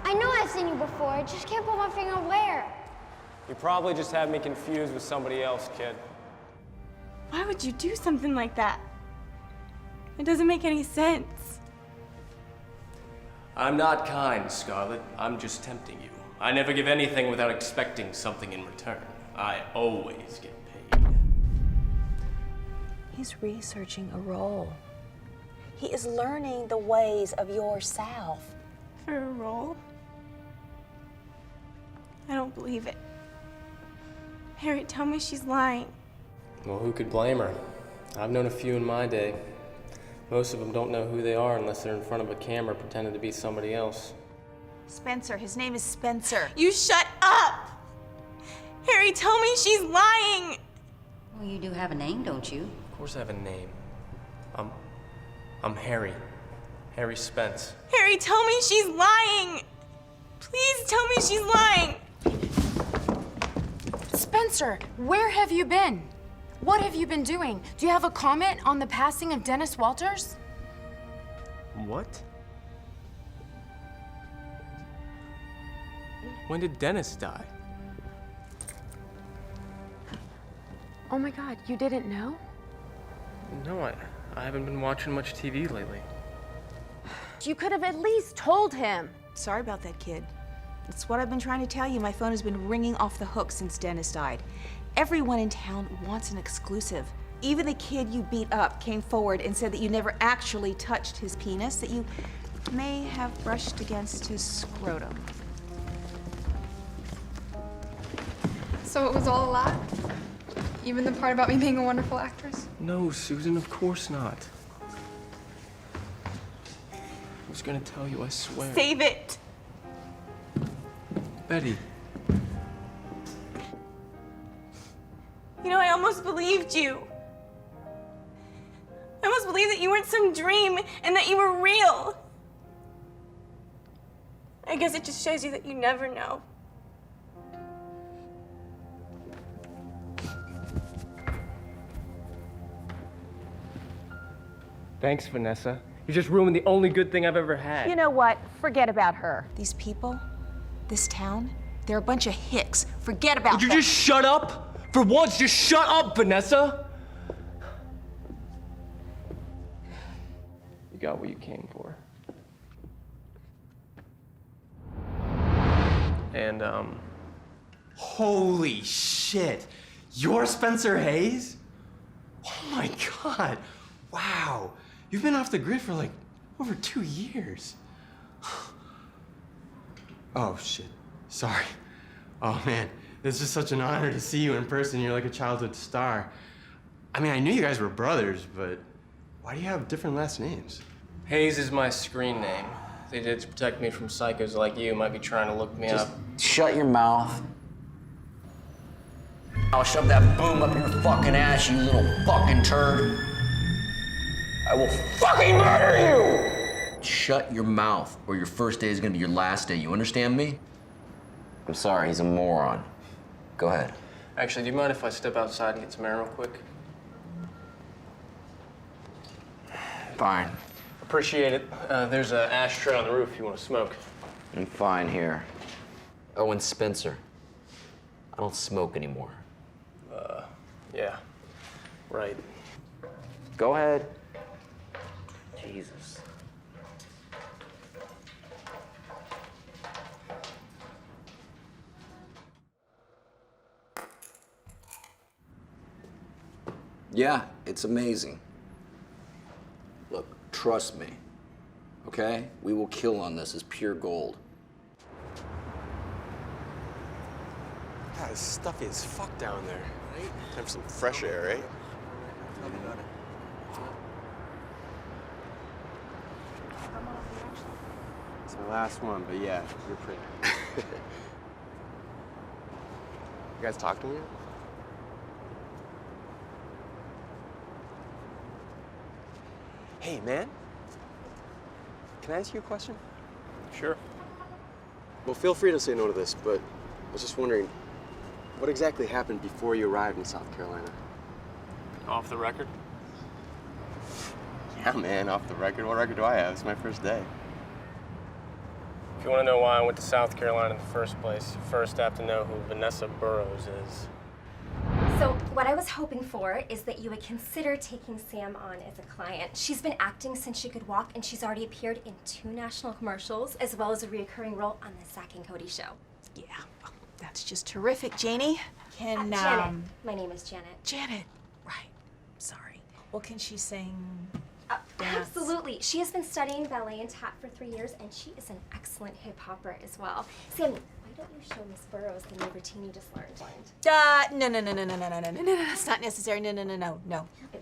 [SPEAKER 11] I know I've seen you before. I just can't put my finger on where.
[SPEAKER 3] You probably just had me confused with somebody else, kid.
[SPEAKER 8] Why would you do something like that? It doesn't make any sense.
[SPEAKER 3] I'm not kind, Scarlett. I'm just tempting you. I never give anything without expecting something in return. I always get paid.
[SPEAKER 2] He's researching a role. He is learning the ways of your South.
[SPEAKER 8] For a role? I don't believe it. Harry, tell me she's lying.
[SPEAKER 3] Well, who could blame her? I've known a few in my day. Most of them don't know who they are unless they're in front of a camera pretending to be somebody else.
[SPEAKER 2] Spencer, his name is Spencer.
[SPEAKER 8] You shut up! Harry, tell me she's lying!
[SPEAKER 6] Well, you do have a name, don't you?
[SPEAKER 3] Of course I have a name. I'm Harry. Harry Spence.
[SPEAKER 8] Harry, tell me she's lying! Please tell me she's lying!
[SPEAKER 17] Spencer, where have you been? What have you been doing? Do you have a comment on the passing of Dennis Walters?
[SPEAKER 3] What? When did Dennis die?
[SPEAKER 17] Oh my God, you didn't know?
[SPEAKER 3] No, I haven't been watching much TV lately.
[SPEAKER 17] You could have at least told him.
[SPEAKER 2] Sorry about that, kid. It's what I've been trying to tell you. My phone has been ringing off the hook since Dennis died. Everyone in town wants an exclusive. Even the kid you beat up came forward and said that you never actually touched his penis, that you may have brushed against his scrotum.
[SPEAKER 13] So it was all a lie? Even the part about me being a wonderful actress?
[SPEAKER 3] No, Susan, of course not. I was gonna tell you, I swear.
[SPEAKER 8] Save it!
[SPEAKER 3] Betty.
[SPEAKER 8] You know, I almost believed you. I almost believed that you weren't some dream and that you were real. I guess it just shows you that you never know.
[SPEAKER 3] Thanks, Vanessa. You just ruined the only good thing I've ever had.
[SPEAKER 2] You know what? Forget about her. These people, this town, they're a bunch of hicks. Forget about them.
[SPEAKER 3] Would you just shut up? For once, just shut up, Vanessa! You got what you came for. And,
[SPEAKER 14] Holy shit!
[SPEAKER 3] shit. You're Spencer Hayes? Oh my God. Wow. You've been off the grid for like over 2 years. Oh shit. Sorry. Oh man, it's just such an honor to see you in person. You're like a childhood star. I mean, I knew you guys were brothers, but why do you have different last names? Hayes is my screen name. They did it to protect me from psychos like you who might be trying to look me up.
[SPEAKER 4] Shut your mouth. I'll shove that boom up your fucking ass, you little fucking turd. I will fucking murder you! Shut your mouth, or your first day is gonna be your last day. You understand me? I'm sorry, he's a moron. Go ahead.
[SPEAKER 3] Actually, do you mind if I step outside and get some air real quick?
[SPEAKER 4] Fine.
[SPEAKER 3] Appreciate it. There's an ashtray on the roof if you want to smoke.
[SPEAKER 4] I'm fine here. Oh, and Spencer. I don't smoke anymore.
[SPEAKER 3] Yeah. Right.
[SPEAKER 4] Go ahead. Jesus.
[SPEAKER 18] Yeah, it's amazing. Look, trust me, okay? We will kill on this as pure gold.
[SPEAKER 3] God, it's stuffy as fuck down there, right? Time for some fresh air, right? It's my last one, but yeah, you're pretty. You guys talk to me? Hey, man. Can I ask you a question? Sure. Well, feel free to say no to this, but I was just wondering, what exactly happened before you arrived in South Carolina? Off the record? Yeah, man, off the record. What record do I have? It's my first day. If you want to know why I went to South Carolina in the first place, you first have to know who Vanessa Burrows is.
[SPEAKER 19] So what I was hoping for is that you would consider taking Sam on as a client. She's been acting since she could walk, and she's already appeared in 2 national commercials, as well as a reoccurring role on the Zack and Cody show.
[SPEAKER 2] Yeah, that's just terrific, Janie. Can,
[SPEAKER 19] Janet. My name is Janet.
[SPEAKER 2] Janet, right. Sorry. Well, can she sing?
[SPEAKER 19] Absolutely. She has been studying ballet and tap for 3 years, and she is an excellent hip-hopper as well. Sammy, why don't you show Miss Burrows the new routine you just learned?
[SPEAKER 2] No, it's not necessary. No.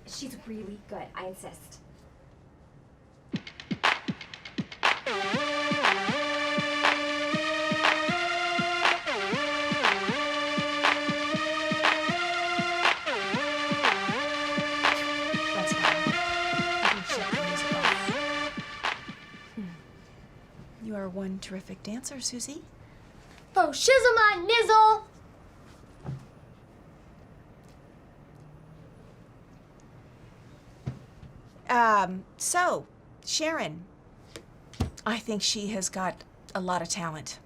[SPEAKER 19] She's really good, I insist.
[SPEAKER 2] That's fine. You can shut the music off. You are one terrific dancer, Susie.
[SPEAKER 11] Oh, shizzle my nizzle!
[SPEAKER 2] So, Sharon, I think she has got a lot of talent.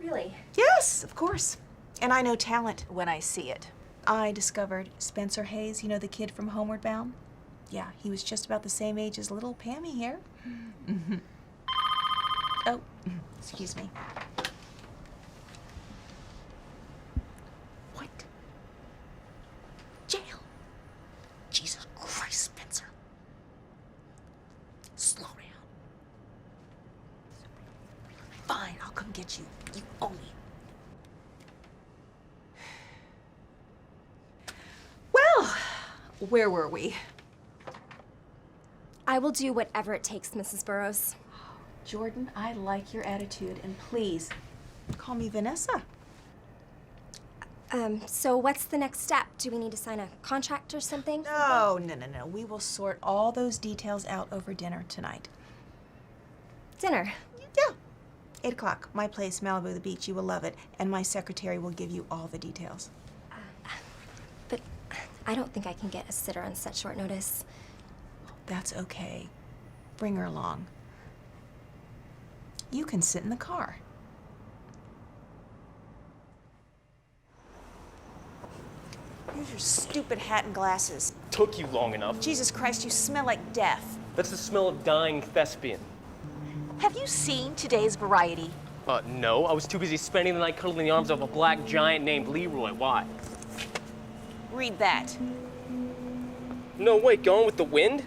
[SPEAKER 19] Really?
[SPEAKER 2] Yes, of course. And I know talent when I see it. I discovered Spencer Hayes, you know, the kid from Homeward Bound? Yeah, he was just about the same age as little Pammy here. Mm-hmm. Oh, excuse me. What? Jail? Jesus Christ, Spencer. Slow down. Fine, I'll come get you. You owe me. Well, where were we?
[SPEAKER 19] I will do whatever it takes, Mrs. Burrows.
[SPEAKER 2] Jordan, I like your attitude, and please, call me Vanessa.
[SPEAKER 19] So what's the next step? Do we need to sign a contract or something?
[SPEAKER 2] No. We will sort all those details out over dinner tonight.
[SPEAKER 19] Dinner?
[SPEAKER 2] Yeah. 8 o'clock. My place, Malibu, the beach. You will love it. And my secretary will give you all the details.
[SPEAKER 19] But I don't think I can get a sitter on such short notice.
[SPEAKER 2] That's okay. Bring her along. You can sit in the car. Here's your stupid hat and glasses.
[SPEAKER 3] Took you long enough.
[SPEAKER 2] Jesus Christ, you smell like death.
[SPEAKER 3] That's the smell of dying thespian.
[SPEAKER 2] Have you seen today's Variety?
[SPEAKER 3] No. I was too busy spending the night cuddling in the arms of a black giant named Leroy. Why?
[SPEAKER 2] Read that.
[SPEAKER 3] No, wait, Gone with the Wind?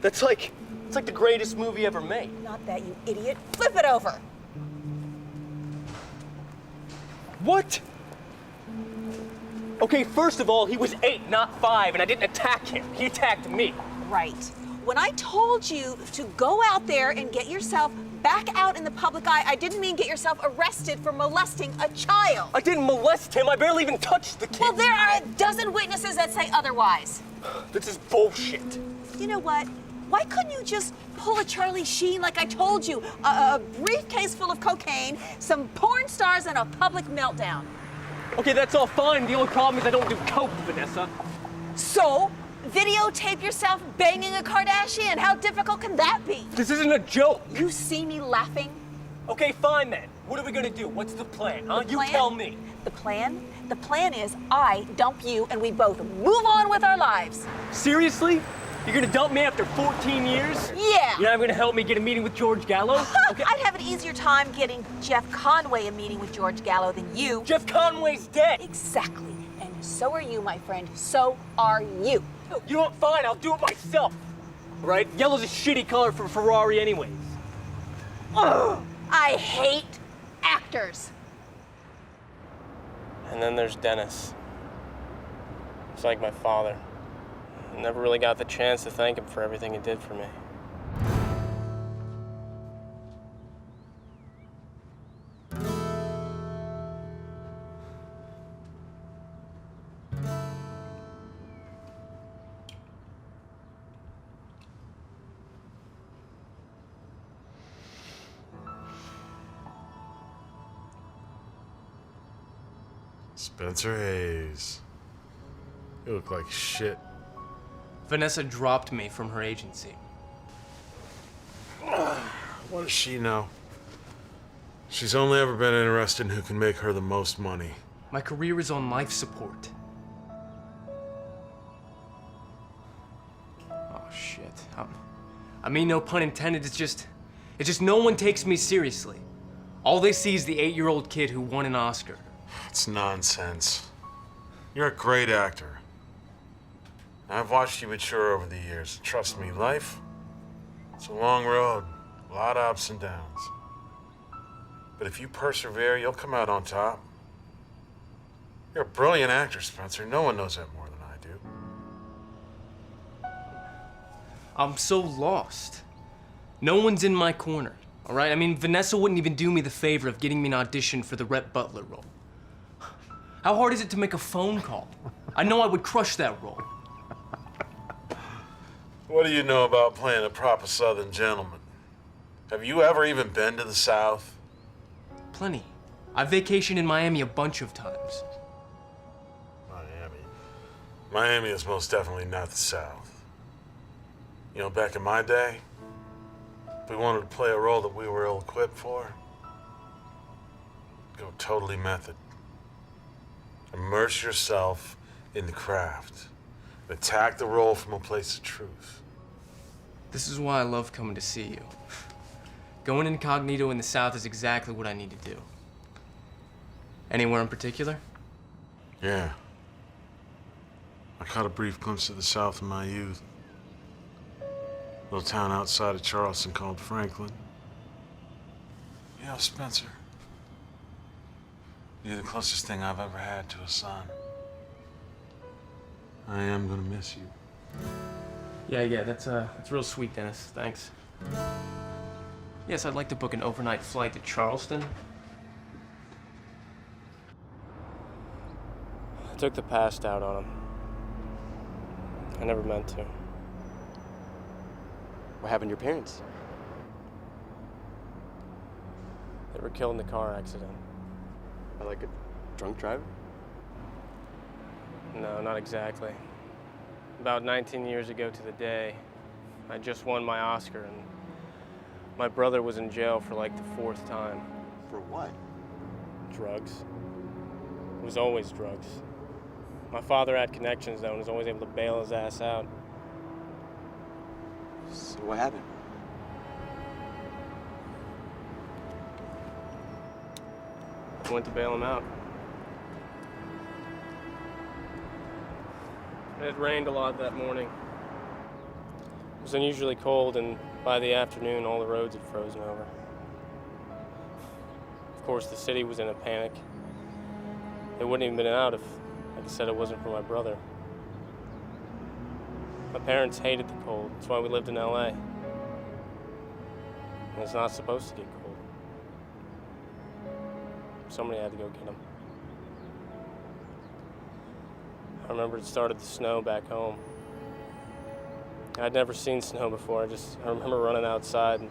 [SPEAKER 3] It's like the greatest movie ever made.
[SPEAKER 2] Not that, you idiot. Flip it over.
[SPEAKER 3] What? Okay, first of all, he was 8, not 5, and I didn't attack him. He attacked me.
[SPEAKER 2] Right. When I told you to go out there and get yourself back out in the public eye, I didn't mean get yourself arrested for molesting a child.
[SPEAKER 3] I didn't molest him. I barely even touched the kid.
[SPEAKER 2] Well, there are a dozen witnesses that say otherwise.
[SPEAKER 3] This is bullshit.
[SPEAKER 2] You know what? Why couldn't you just pull a Charlie Sheen like I told you? A briefcase full of cocaine, some porn stars, and a public meltdown.
[SPEAKER 3] Okay, that's all fine. The only problem is I don't do coke, Vanessa.
[SPEAKER 2] So, videotape yourself banging a Kardashian. How difficult can that be?
[SPEAKER 3] This isn't a joke.
[SPEAKER 2] You see me laughing?
[SPEAKER 3] Okay, fine then. What are we gonna do? What's the plan, huh? You tell me.
[SPEAKER 2] The plan? The plan is I dump you and we both move on with our lives.
[SPEAKER 3] Seriously? You're gonna dump me after 14 years?
[SPEAKER 2] Yeah.
[SPEAKER 3] You're not gonna help me get a meeting with George Gallo?
[SPEAKER 2] Okay. I'd have an easier time getting Jeff Conway a meeting with George Gallo than you.
[SPEAKER 3] Jeff Conway's dead.
[SPEAKER 2] Exactly. And so are you, my friend. So are you.
[SPEAKER 3] You know what? Fine, I'll do it myself. Right? Yellow's a shitty color for a Ferrari anyways.
[SPEAKER 2] Ugh, I hate actors.
[SPEAKER 3] And then there's Dennis. He's like my father. I never really got the chance to thank him for everything he did for me.
[SPEAKER 20] Spencer Hayes. You look like shit.
[SPEAKER 3] Vanessa dropped me from her agency.
[SPEAKER 20] What does she know? She's only ever been interested in who can make her the most money.
[SPEAKER 3] My career is on life support. Oh, shit. I mean, no pun intended, it's just no one takes me seriously. All they see is the 8-year-old kid who won an Oscar.
[SPEAKER 20] It's nonsense. You're a great actor. I've watched you mature over the years. Trust me, life, it's a long road, a lot of ups and downs. But if you persevere, you'll come out on top. You're a brilliant actor, Spencer. No one knows that more than I do.
[SPEAKER 3] I'm so lost. No one's in my corner, all right? I mean, Vanessa wouldn't even do me the favor of getting me an audition for the Rhett Butler role. How hard is it to make a phone call? I know I would crush that role.
[SPEAKER 20] What do you know about playing a proper Southern gentleman? Have you ever even been to the South?
[SPEAKER 3] Plenty. I've vacationed in Miami a bunch of times.
[SPEAKER 20] Miami is most definitely not the South. You know, back in my day, if we wanted to play a role that we were ill-equipped for, go totally method. Immerse yourself in the craft. Attack the role from a place of truth.
[SPEAKER 3] This is why I love coming to see you. Going incognito in the South is exactly what I need to do. Anywhere in particular?
[SPEAKER 20] Yeah. I caught a brief glimpse of the South in my youth. Little town outside of Charleston called Franklin. You know, Spencer, you're the closest thing I've ever had to a son. I am gonna miss you.
[SPEAKER 3] Yeah, that's real sweet, Dennis. Thanks. Yes, I'd like to book an overnight flight to Charleston. I took the past out on him. I never meant to.
[SPEAKER 21] What happened to your parents?
[SPEAKER 3] They were killed in a car accident.
[SPEAKER 21] Like a drunk driver?
[SPEAKER 3] No, not exactly. About 19 years ago to the day, I just won my Oscar, and my brother was in jail for like the 4th time.
[SPEAKER 21] For what?
[SPEAKER 3] Drugs. It was always drugs. My father had connections, though, and was always able to bail his ass out.
[SPEAKER 21] So what happened?
[SPEAKER 3] I went to bail him out. It had rained a lot that morning. It was unusually cold, and by the afternoon, all the roads had frozen over. Of course, the city was in a panic. It wouldn't even been out if, like I said, it wasn't for my brother. My parents hated the cold. That's why we lived in LA. And it's not supposed to get cold. Somebody had to go get them. I remember it started to snow back home. I'd never seen snow before. I remember running outside and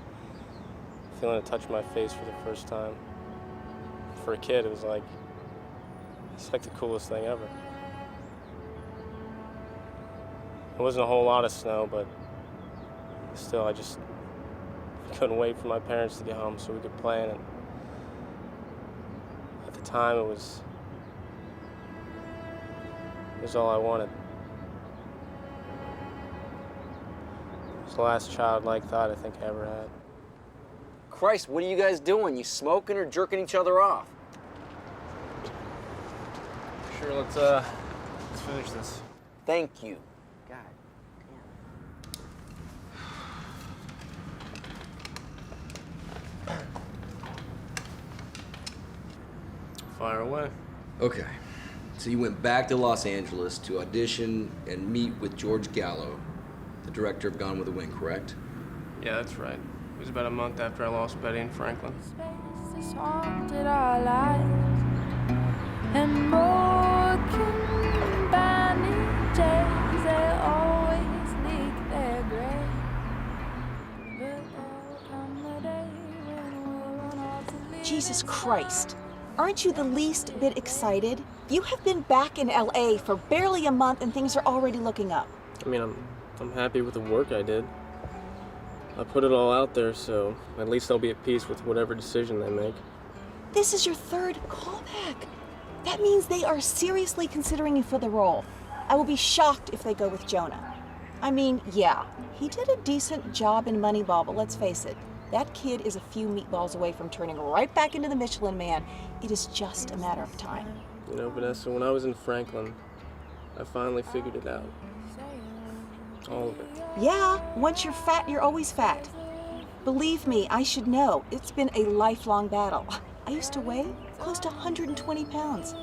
[SPEAKER 3] feeling it touch my face for the first time. For a kid, it's like the coolest thing ever. It wasn't a whole lot of snow, but still, I just couldn't wait for my parents to get home so we could play in it. At the time, it was all I wanted. It was the last childlike thought I think I ever had.
[SPEAKER 18] Christ, what are you guys doing? You smoking or jerking each other off?
[SPEAKER 3] Sure, let's finish this.
[SPEAKER 18] Thank you.
[SPEAKER 3] Fire away.
[SPEAKER 18] Okay. So you went back to Los Angeles to audition and meet with George Gallo, the director of Gone with the Wind, correct?
[SPEAKER 3] Yeah, that's right. It was about a month after I lost Betty and Franklin.
[SPEAKER 12] Space haunted our lives, and broken bandages, they always leak their grave. But there'll come a day when we'll run off to live.
[SPEAKER 2] Jesus Christ. Aren't you the least bit excited? You have been back in LA for barely a month and things are already looking up.
[SPEAKER 3] I mean, I'm happy with the work I did. I put it all out there, so at least I'll be at peace with whatever decision they make.
[SPEAKER 2] This is your third callback. That means they are seriously considering you for the role. I will be shocked if they go with Jonah. I mean, yeah, he did a decent job in Moneyball, but let's face it, that kid is a few meatballs away from turning right back into the Michelin Man. It is just a matter of time.
[SPEAKER 3] You know, Vanessa, when I was in Franklin, I finally figured it out. All of it.
[SPEAKER 2] Yeah, once you're fat, you're always fat. Believe me, I should know. It's been a lifelong battle. I used to weigh close to 120 pounds.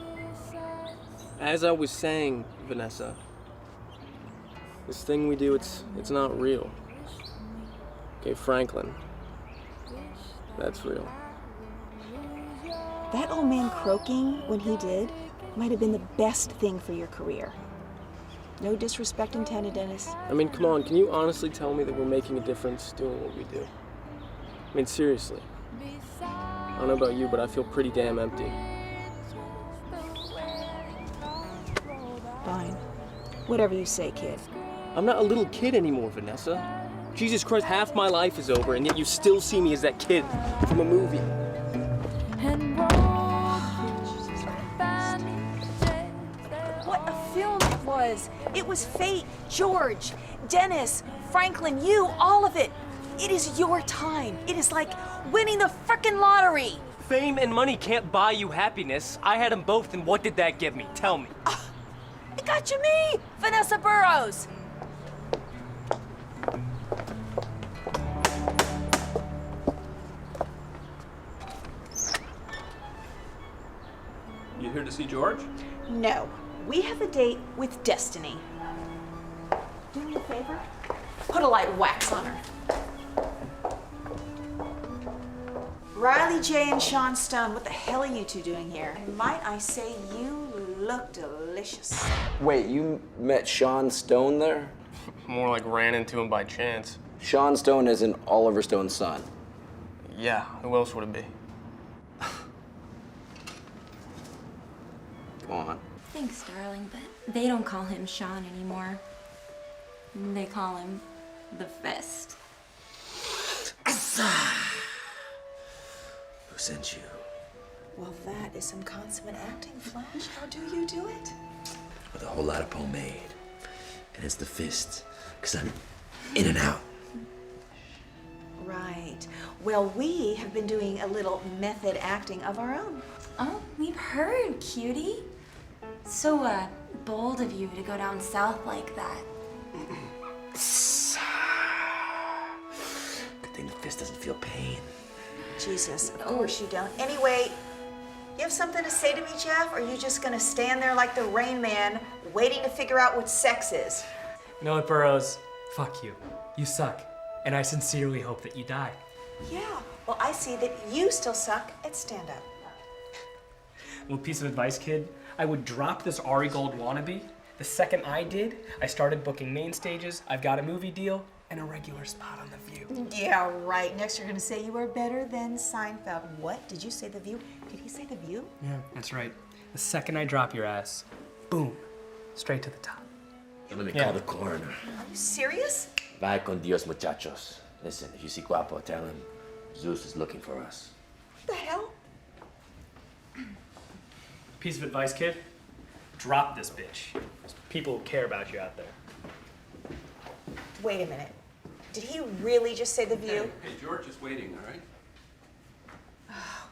[SPEAKER 3] As I was saying, Vanessa, this thing we do, it's not real. Okay, Franklin, that's real.
[SPEAKER 2] That old man croaking when he did might have been the best thing for your career. No disrespect intended, Dennis.
[SPEAKER 3] I mean, come on, can you honestly tell me that we're making a difference doing what we do? I mean, seriously. I don't know about you, but I feel pretty damn empty.
[SPEAKER 2] Fine. Whatever you say, kid.
[SPEAKER 3] I'm not a little kid anymore, Vanessa. Jesus Christ, half my life is over, and yet you still see me as that kid from a movie.
[SPEAKER 2] What a film it was. It was fate, George, Dennis, Franklin, you, all of it. It is your time. It is like winning the frickin' lottery.
[SPEAKER 3] Fame and money can't buy you happiness. I had them both, and what did that give me? Tell me.
[SPEAKER 2] It got you me, Vanessa Burrows.
[SPEAKER 3] You here to see George?
[SPEAKER 2] No, we have a date with Destiny. Do me a favor? Put a light wax on her. Riley J. and Sean Stone, what the hell are you two doing here? And might I say, you look delicious.
[SPEAKER 18] Wait, you met Sean Stone there?
[SPEAKER 3] More like ran into him by chance.
[SPEAKER 18] Sean Stone isn't Oliver Stone's son.
[SPEAKER 3] Yeah, who else would it be?
[SPEAKER 18] Go on.
[SPEAKER 19] Thanks, darling, but they don't call him Sean anymore. They call him the Fist.
[SPEAKER 4] Who sent you?
[SPEAKER 2] Well, that is some consummate acting, Flash. How do you do it?
[SPEAKER 4] With a whole lot of pomade. And it's the Fist, because I'm in and out.
[SPEAKER 2] Right. Well, we have been doing a little method acting of our own.
[SPEAKER 19] Oh, we've heard, cutie. So, bold of you to go down south like that.
[SPEAKER 4] Good thing the fist doesn't feel pain.
[SPEAKER 2] Jesus, of course you don't. Anyway, you have something to say to me, Jeff? Or are you just gonna stand there like the Rain Man, waiting to figure out what sex is?
[SPEAKER 10] No, Burroughs, fuck you. You suck. And I sincerely hope that you die.
[SPEAKER 2] Yeah, well, I see that you still suck at stand-up.
[SPEAKER 10] Little piece of advice, kid. I would drop this Ari Gold wannabe. The second I did, I started booking main stages, I've got a movie deal, and a regular spot on The View.
[SPEAKER 2] Yeah, right. Next you're gonna say you were better than Seinfeld. What? Did you say The View? Did he say The View?
[SPEAKER 10] Yeah, that's right. The second I drop your ass, boom, straight to the top.
[SPEAKER 4] Let me call the coroner.
[SPEAKER 2] Are you serious?
[SPEAKER 4] Vaya con Dios, muchachos. Listen, if you see Guapo, tell him Zeus is looking for us.
[SPEAKER 2] What the hell?
[SPEAKER 10] Piece of advice, kid. Drop this bitch. There's people who care about you out there.
[SPEAKER 2] Wait a minute. Did he really just say The View?
[SPEAKER 22] Hey, George is waiting, all right?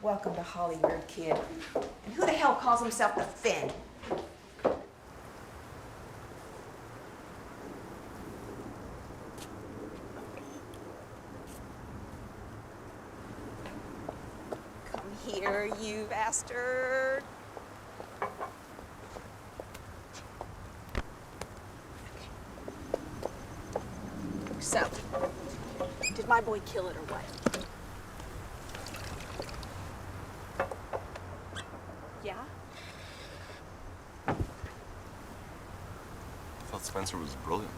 [SPEAKER 2] Welcome to Hollywood, kid. And who the hell calls himself the Finn? Come here, you bastard. So, did my boy kill it or what? Yeah?
[SPEAKER 23] I thought Spencer was brilliant.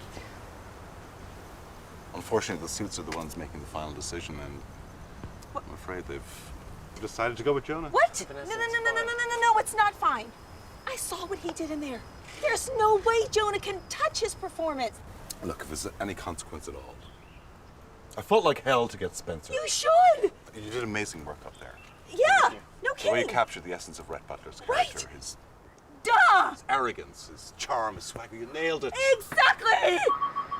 [SPEAKER 23] Unfortunately, the suits are the ones making the final decision, and I'm afraid they've decided to go with Jonah.
[SPEAKER 2] What? No, it's not fine. I saw what he did in there. There's no way Jonah can touch his performance.
[SPEAKER 23] Look, if there's any consequence at all, I fought like hell to get Spencer.
[SPEAKER 2] You should!
[SPEAKER 23] You did amazing work up there.
[SPEAKER 2] Yeah, no
[SPEAKER 23] The way you
[SPEAKER 2] kidding.
[SPEAKER 23] captured the essence of Rhett Butler's character, his arrogance, his charm, his swagger, you nailed it.
[SPEAKER 2] Exactly!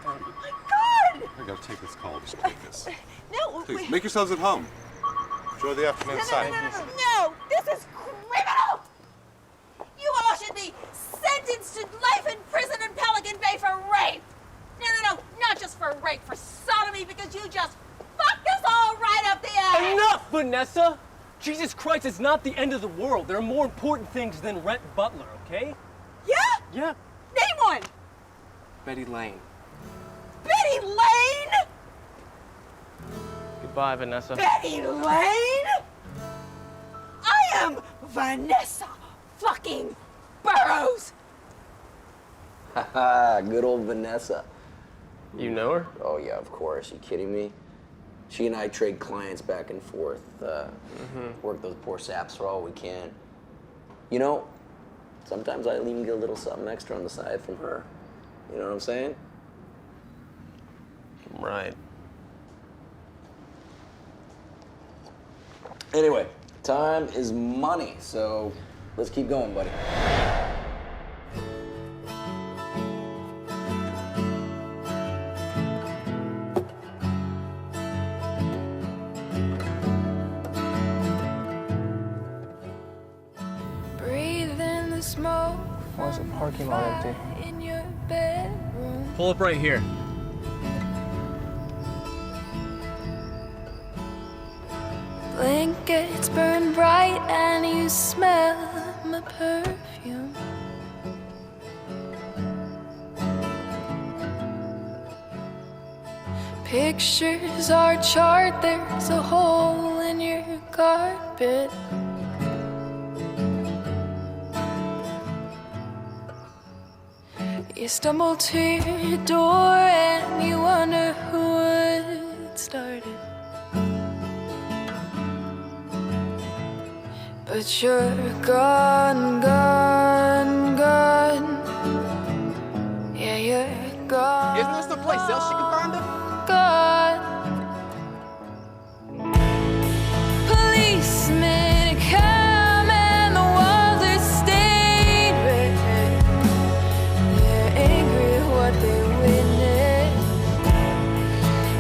[SPEAKER 2] Oh my God!
[SPEAKER 23] I gotta take this call, just take this.
[SPEAKER 2] No,
[SPEAKER 23] Please,
[SPEAKER 2] wait.
[SPEAKER 23] make yourselves at home. Enjoy the afternoon sun.
[SPEAKER 2] No, this is criminal! You all should be sentenced to life in prison in Pelican Bay for rape! No, not just for rape, for sodomy, because you just fucked us all right up the ass!
[SPEAKER 3] Enough, Vanessa! Jesus Christ, it's not the end of the world. There are more important things than Rhett Butler, okay?
[SPEAKER 2] Yeah?
[SPEAKER 3] Yeah.
[SPEAKER 2] Name one!
[SPEAKER 3] Betty Lane.
[SPEAKER 2] Betty Lane?
[SPEAKER 3] Goodbye, Vanessa.
[SPEAKER 2] Betty Lane? I am Vanessa fucking Burroughs!
[SPEAKER 4] Haha, good old Vanessa.
[SPEAKER 3] You know her?
[SPEAKER 4] Oh, yeah, of course. You kidding me? She and I trade clients back and forth. Work those poor saps for all we can. You know, sometimes I even get a little something extra on the side from her. You know what I'm saying?
[SPEAKER 3] Right.
[SPEAKER 4] Anyway, time is money, so let's keep going, buddy.
[SPEAKER 12] Breathe in the smoke.
[SPEAKER 3] Why is the parking lot empty?
[SPEAKER 12] In your bedroom.
[SPEAKER 3] Pull up right here.
[SPEAKER 12] Blankets burn bright and you smell my perfume. Pictures are chart, there's a hole in your carpet. You stumble to your door and you wonder who it started. But you're gone, gone, gone. Yeah, you're gone.
[SPEAKER 7] Isn't this the place else she can find him?
[SPEAKER 12] Gone. Policemen come and the walls are stained red. They're angry at what they witnessed.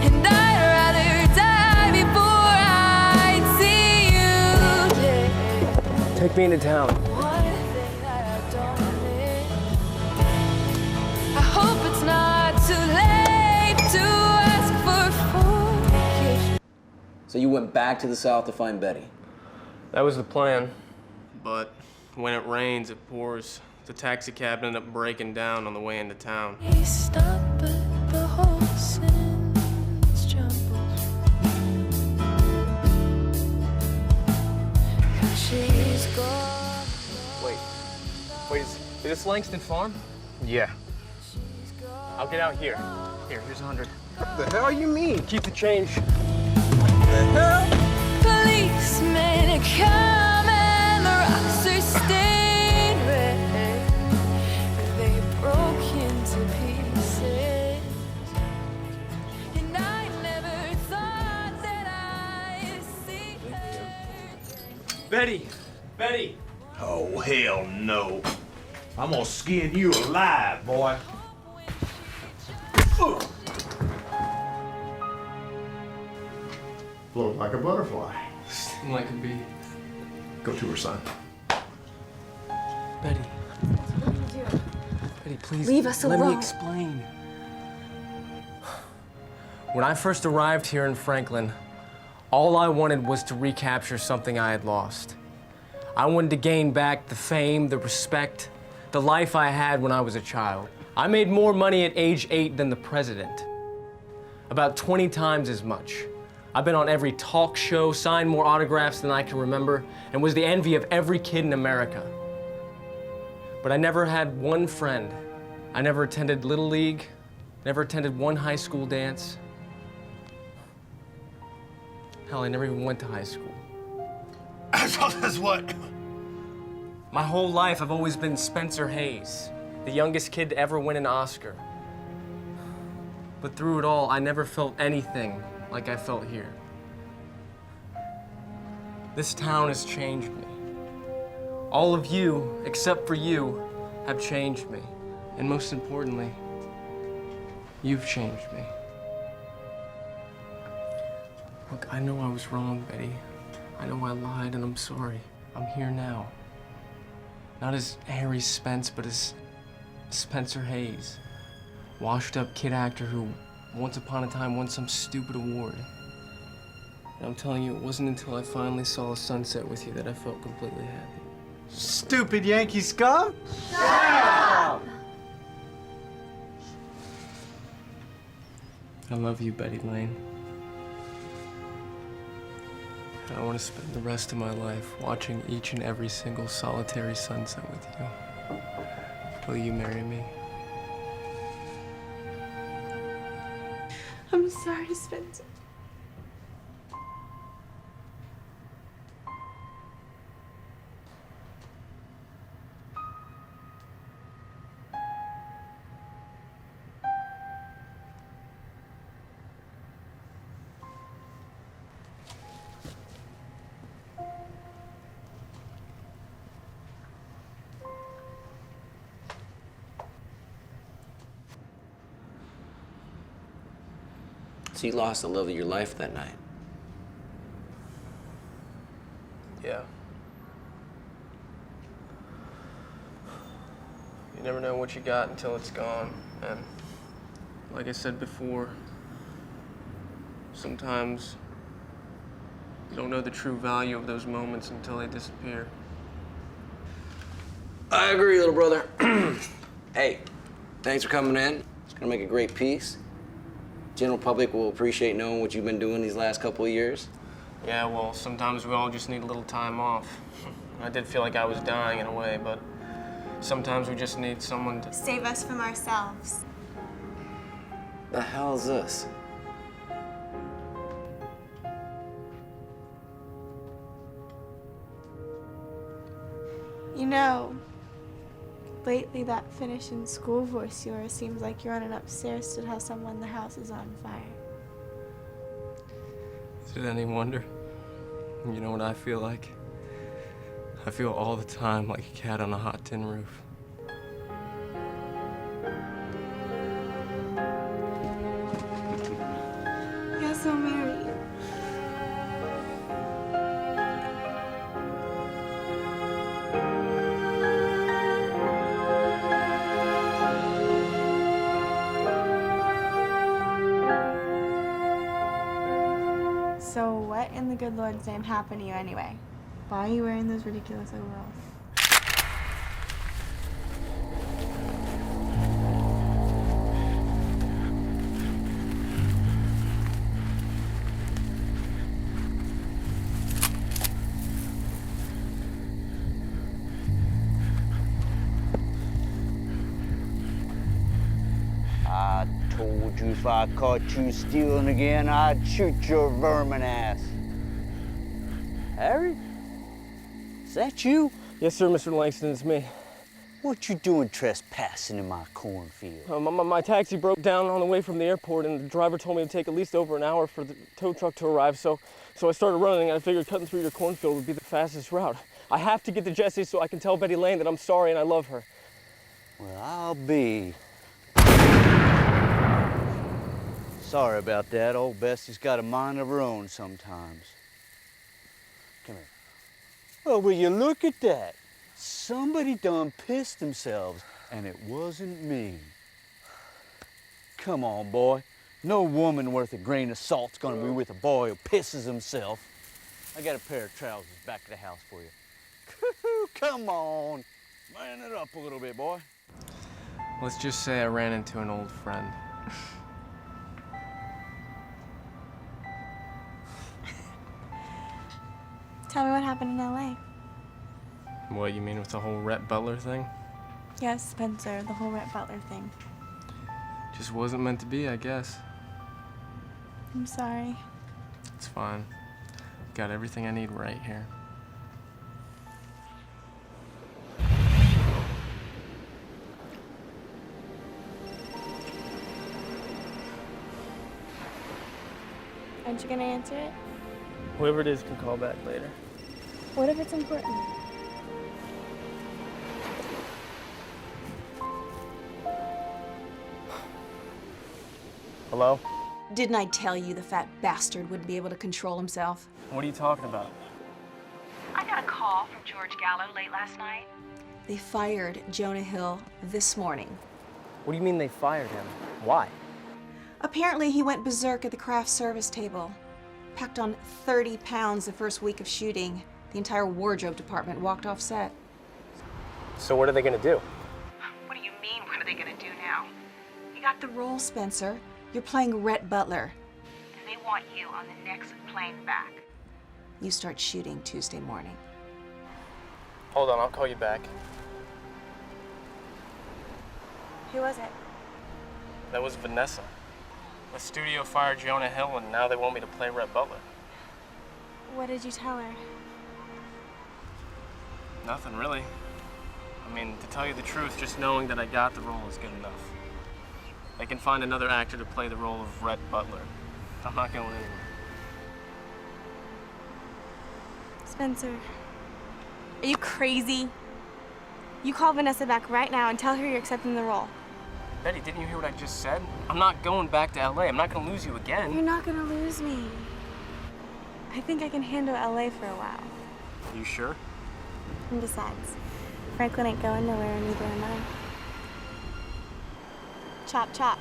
[SPEAKER 12] And I'd rather die before I'd see you dead.
[SPEAKER 3] Take me into town.
[SPEAKER 12] One thing that I don't miss
[SPEAKER 18] So you went back to the South to find Betty?
[SPEAKER 3] That was the plan. But when it rains, it pours. The taxi cab ended up breaking down on the way into town.
[SPEAKER 12] He stopped, but the whole sentence jumbled. 'Cause she's gone.
[SPEAKER 3] Wait, is this Langston Farm? Yeah. I'll get out here. Here's 100.
[SPEAKER 9] What the hell you mean?
[SPEAKER 3] Keep the change.
[SPEAKER 12] Policemen are coming, the rocks are stained red. They broke into pieces, and I never thought that I'd see her.
[SPEAKER 3] Betty!
[SPEAKER 16] Oh, hell no. I'm gonna skin you alive, boy.
[SPEAKER 15] Float like a butterfly.
[SPEAKER 3] Sting like a bee.
[SPEAKER 15] Go to her, son.
[SPEAKER 3] Betty.
[SPEAKER 17] What are you doing?
[SPEAKER 3] Betty, please.
[SPEAKER 17] Leave us
[SPEAKER 3] Let me
[SPEAKER 17] alone.
[SPEAKER 3] explain. When I first arrived here in Franklin, all I wanted was to recapture something I had lost. I wanted to gain back the fame, the respect, the life I had when I was a child. I made more money at age 8 than the president. About 20 times as much. I've been on every talk show, signed more autographs than I can remember, and was the envy of every kid in America. But I never had one friend. I never attended Little League, never attended one high school dance. Hell, I never even went to high school.
[SPEAKER 16] That's what?
[SPEAKER 3] My whole life, I've always been Spencer Hayes, the youngest kid to ever win an Oscar. But through it all, I never felt anything like I felt here. This town has changed me. All of you, except for you, have changed me. And most importantly, you've changed me. Look, I know I was wrong, Betty. I know I lied, and I'm sorry. I'm here now. Not as Harry Spence, but as Spencer Hayes. Washed-up kid actor who once upon a time won some stupid award. And I'm telling you, it wasn't until I finally saw a sunset with you that I felt completely happy.
[SPEAKER 7] Stupid Yankee scum!
[SPEAKER 3] I love you, Betty Blain. And I want to spend the rest of my life watching each and every single solitary sunset with you. Will you marry me?
[SPEAKER 8] I'm sorry, Spencer.
[SPEAKER 4] So you lost the love of your life that night.
[SPEAKER 3] Yeah. You never know what you got until it's gone. And like I said before, sometimes you don't know the true value of those moments until they disappear.
[SPEAKER 18] I agree, little brother. Hey, thanks for coming in. It's gonna make a great piece. General public will appreciate knowing what you've been doing these last couple of years.
[SPEAKER 3] Yeah, well, sometimes we all just need a little time off. I did feel like I was dying in a way, but sometimes we just need someone to
[SPEAKER 8] Save us from ourselves.
[SPEAKER 18] The hell is this?
[SPEAKER 8] You know, lately that finishing school voice of yours seems like you're running upstairs to tell someone the house is on fire.
[SPEAKER 3] Is it any wonder? You know what I feel like? I feel all the time like a cat on a hot tin roof.
[SPEAKER 8] Yes, I'll marry you. So what What in the good Lord's name happened to you anyway? Why are you wearing those ridiculous overalls?
[SPEAKER 14] I told you if I caught you stealing again, I'd shoot your vermin ass. Harry? Is that you?
[SPEAKER 3] Yes, sir, Mr. Langston, it's me.
[SPEAKER 14] What you doing trespassing in my cornfield?
[SPEAKER 3] My taxi broke down on the way from the airport, and the driver told me to take at least over an hour for the tow truck to arrive, so I started running, and I figured cutting through your cornfield would be the fastest route. I have to get to Jessie so I can tell Betty Lane that I'm sorry and I love her.
[SPEAKER 14] Well, I'll be. Sorry about that. Old Bessie's got a mind of her own sometimes. Come here. Well, will you look at that? Somebody done pissed themselves, and it wasn't me. Come on, boy. No woman worth a grain of salt's gonna be with a boy who pisses himself. I got a pair of trousers back at the house for you. Come on. Man it up a little bit, boy.
[SPEAKER 3] Let's just say I ran into an old friend.
[SPEAKER 8] Tell me what happened in LA.
[SPEAKER 3] What, you mean with the whole Rhett Butler thing?
[SPEAKER 8] Yes, Spencer, the whole Rhett Butler thing.
[SPEAKER 3] Just wasn't meant to be, I guess.
[SPEAKER 8] I'm sorry.
[SPEAKER 3] It's fine. Got everything I need right here.
[SPEAKER 8] Aren't you gonna answer it?
[SPEAKER 3] Whoever it is can call back later.
[SPEAKER 8] What if it's important?
[SPEAKER 3] Hello?
[SPEAKER 2] Didn't I tell you the fat bastard wouldn't be able to control himself?
[SPEAKER 3] What are you talking about?
[SPEAKER 5] I got a call from George Gallo late last night.
[SPEAKER 2] They fired Jonah Hill this morning.
[SPEAKER 3] What do you mean they fired him? Why?
[SPEAKER 2] Apparently he went berserk at the craft service table. Packed on 30 pounds the first week of shooting. The entire wardrobe department walked off set.
[SPEAKER 3] So what are they gonna do?
[SPEAKER 5] What do you mean, what are they gonna do now?
[SPEAKER 2] You got the role, Spencer. You're playing Rhett Butler.
[SPEAKER 5] And they want you on the next plane back.
[SPEAKER 2] You start shooting Tuesday morning.
[SPEAKER 3] Hold on, I'll call you back.
[SPEAKER 8] Who was it?
[SPEAKER 3] That was Vanessa. The studio fired Jonah Hill, and now they want me to play Rhett Butler.
[SPEAKER 8] What did you tell her?
[SPEAKER 3] Nothing, really. I mean, to tell you the truth, just knowing that I got the role is good enough. They can find another actor to play the role of Rhett Butler. I'm not going anywhere.
[SPEAKER 8] Spencer, are you crazy? You call Vanessa back right now and tell her you're accepting the role.
[SPEAKER 3] Betty, didn't you hear what I just said? I'm not going back to LA. I'm not gonna lose you again.
[SPEAKER 8] You're not gonna lose me. I think I can handle LA for a while.
[SPEAKER 3] You sure?
[SPEAKER 8] And besides, Franklin ain't going nowhere, and neither am I. Chop, chop.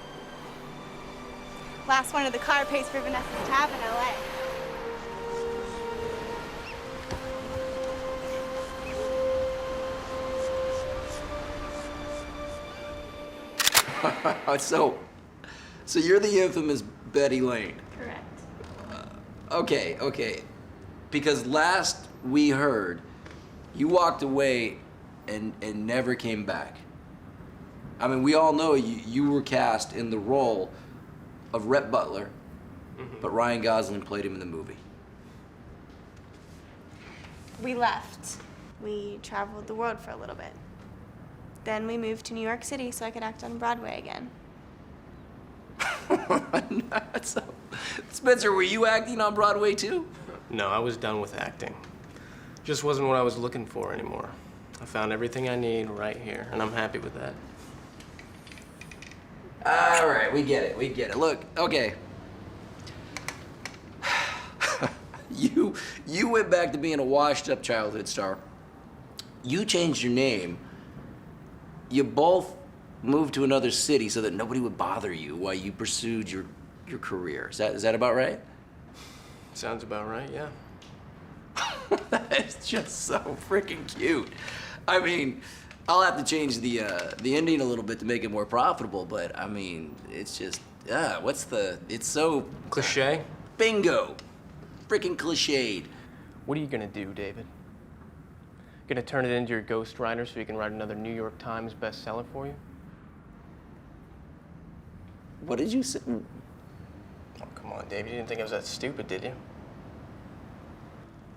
[SPEAKER 8] Last one of the car pays for Vanessa's tab in LA.
[SPEAKER 18] So you're the infamous Betty Lane.
[SPEAKER 8] Correct.
[SPEAKER 18] Okay. Because last we heard, you walked away and never came back. I mean, we all know you were cast in the role of Rhett Butler, but Ryan Gosling played him in the movie.
[SPEAKER 8] We left. We traveled the world for a little bit. Then we moved to New York City so I could act on Broadway again.
[SPEAKER 18] Spencer, were you acting on Broadway too?
[SPEAKER 3] No, I was done with acting. Just wasn't what I was looking for anymore. I found everything I need right here, and I'm happy with that.
[SPEAKER 18] All right, we get it. Look, okay. You went back to being a washed-up childhood star. You changed your name. You both moved to another city so that nobody would bother you while you pursued your career. Is that about right?
[SPEAKER 3] Sounds about right, yeah.
[SPEAKER 18] It's just so freaking cute. I mean, I'll have to change the ending a little bit to make it more profitable, but I mean, it's just, it's so...
[SPEAKER 3] Cliche?
[SPEAKER 18] Bingo. Freaking cliched.
[SPEAKER 3] What are you gonna do, David? Gonna turn it into your ghostwriter so you can write another New York Times bestseller for you?
[SPEAKER 18] What did you say?
[SPEAKER 3] Oh, come on, David. You didn't think I was that stupid, did you?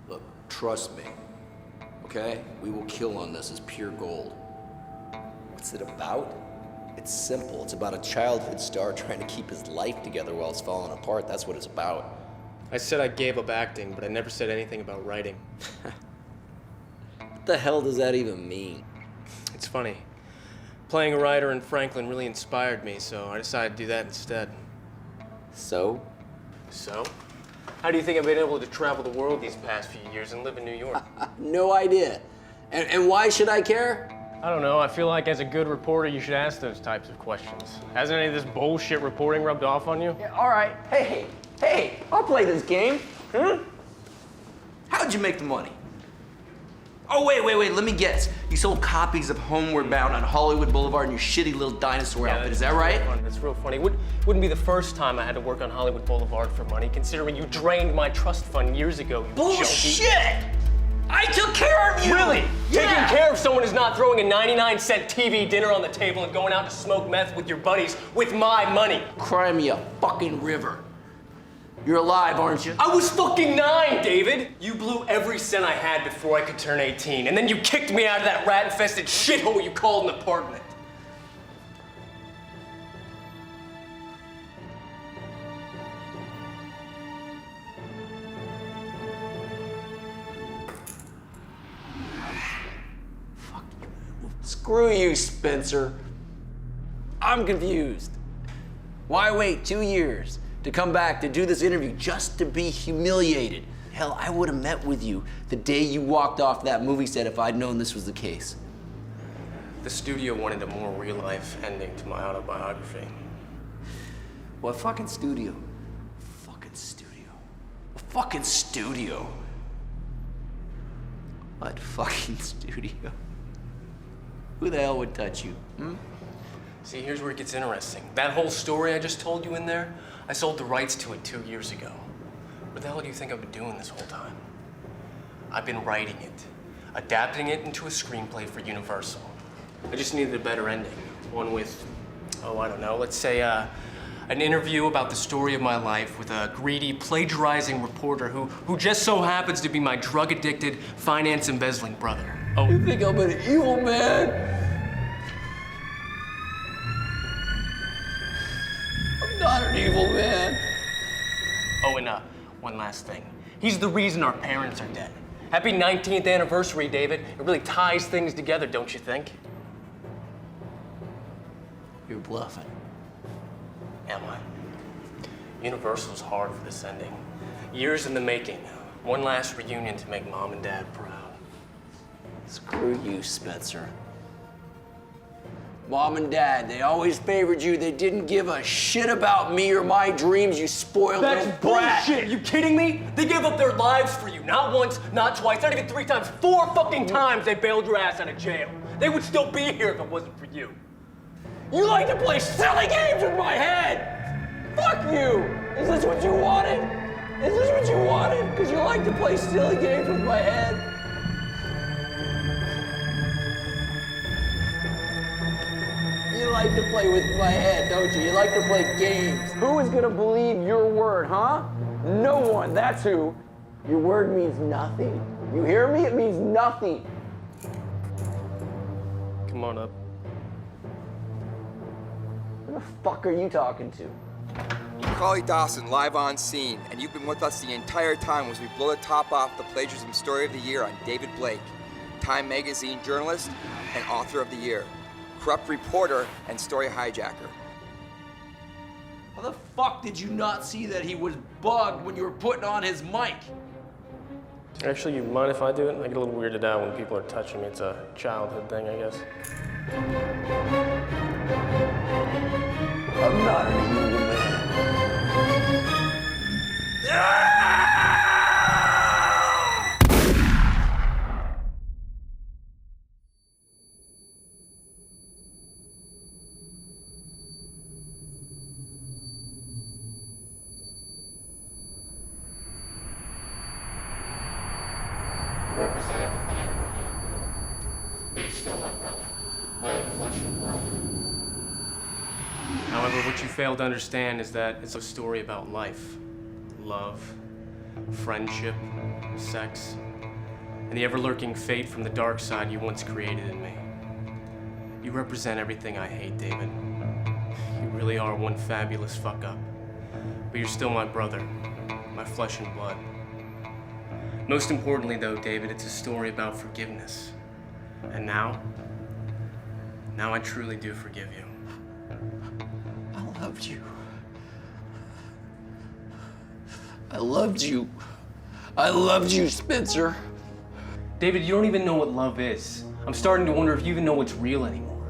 [SPEAKER 18] Look, trust me, okay? We will kill on this as pure gold. What's it about? It's simple. It's about a childhood star trying to keep his life together while it's falling apart. That's what it's about.
[SPEAKER 3] I said I gave up acting, but I never said anything about writing.
[SPEAKER 18] What the hell does that even mean?
[SPEAKER 3] It's funny. Playing a writer in Franklin really inspired me, so I decided to do that instead.
[SPEAKER 18] So?
[SPEAKER 3] So? How do you think I've been able to travel the world these past few years and live in New York?
[SPEAKER 18] No idea. And why should I care?
[SPEAKER 3] I don't know. I feel like as a good reporter, you should ask those types of questions. Hasn't any of this bullshit reporting rubbed off on you?
[SPEAKER 18] Yeah, all right. Hey, I'll play this game. How'd you make the money? Oh, wait, let me guess. You sold copies of Homeward Bound on Hollywood Boulevard in your shitty little dinosaur outfit, is that right?
[SPEAKER 3] That's real funny. Wouldn't be the first time I had to work on Hollywood Boulevard for money, considering you drained my trust fund years ago, you
[SPEAKER 18] Bullshit!
[SPEAKER 3] junkie.
[SPEAKER 18] I took care of you!
[SPEAKER 3] Really?
[SPEAKER 18] Yeah.
[SPEAKER 3] Taking care of someone is not throwing a 99-cent TV dinner on the table and going out to smoke meth with your buddies with my money.
[SPEAKER 18] Cry me a fucking river. You're alive, aren't you?
[SPEAKER 3] I was fucking 9, David! You blew every cent I had before I could turn 18, and then you kicked me out of that rat-infested shithole you called an apartment.
[SPEAKER 18] Screw you, Spencer. I'm confused. Why wait 2 years to come back to do this interview just to be humiliated? Hell, I would have met with you the day you walked off that movie set if I'd known this was the case.
[SPEAKER 3] The studio wanted a more real-life ending to my autobiography.
[SPEAKER 18] What fucking studio? Fucking studio. A fucking studio. What fucking studio? Who the hell would touch you,
[SPEAKER 3] See, here's where it gets interesting. That whole story I just told you in there, I sold the rights to it 2 years ago. What the hell do you think I've been doing this whole time? I've been writing it, adapting it into a screenplay for Universal. I just needed a better ending. One with, I don't know, let's say an interview about the story of my life with a greedy, plagiarizing reporter who just so happens to be my drug-addicted, finance-embezzling brother. Oh.
[SPEAKER 18] You think I'm an evil man? I'm not an evil man.
[SPEAKER 3] Oh, and one last thing. He's the reason our parents are dead. Happy 19th anniversary, David. It really ties things together, don't you think?
[SPEAKER 18] You're bluffing.
[SPEAKER 3] Am I? Universal's hard for this ending. Years in the making. One last reunion to make Mom and Dad proud.
[SPEAKER 18] Screw you, Spencer. Mom and Dad, they always favored you. They didn't give a shit about me or my dreams, you spoiled little brat.
[SPEAKER 3] That's bullshit! You kidding me? They gave up their lives for you. Not once, not twice, not even 3 times. 4 fucking times they bailed your ass out of jail. They would still be here if it wasn't for you.
[SPEAKER 18] You like to play silly games with my head! Fuck you! Is this what you wanted? Is this what you wanted? Because you like to play silly games with my head? You like to play with my head, don't you? You like to play games. Who is gonna believe your word, huh? No one, that's who. Your word means nothing. You hear me? It means nothing.
[SPEAKER 3] Come on up.
[SPEAKER 18] Who the fuck are you talking to?
[SPEAKER 1] Carly Dawson, live on scene, and you've been with us the entire time as we blow the top off the Plagiarism Story of the Year on David Blake, Time Magazine journalist and author of the year, corrupt reporter and story hijacker.
[SPEAKER 18] How the fuck did you not see that he was bugged when you were putting on his mic?
[SPEAKER 3] Actually, you mind if I do it? I get a little weirded out when people are touching me. It's a childhood thing, I guess.
[SPEAKER 18] I'm not an evil man.
[SPEAKER 3] But what you fail to understand is that it's a story about life, love, friendship, sex, and the ever-lurking fate from the dark side you once created in me. You represent everything I hate, David. You really are one fabulous fuck-up. But you're still my brother, my flesh and blood. Most importantly, though, David, it's a story about forgiveness. And now I truly do forgive you.
[SPEAKER 4] I loved you. I loved you. I loved you, Spencer.
[SPEAKER 3] David, you don't even know what love is. I'm starting to wonder if you even know what's real anymore.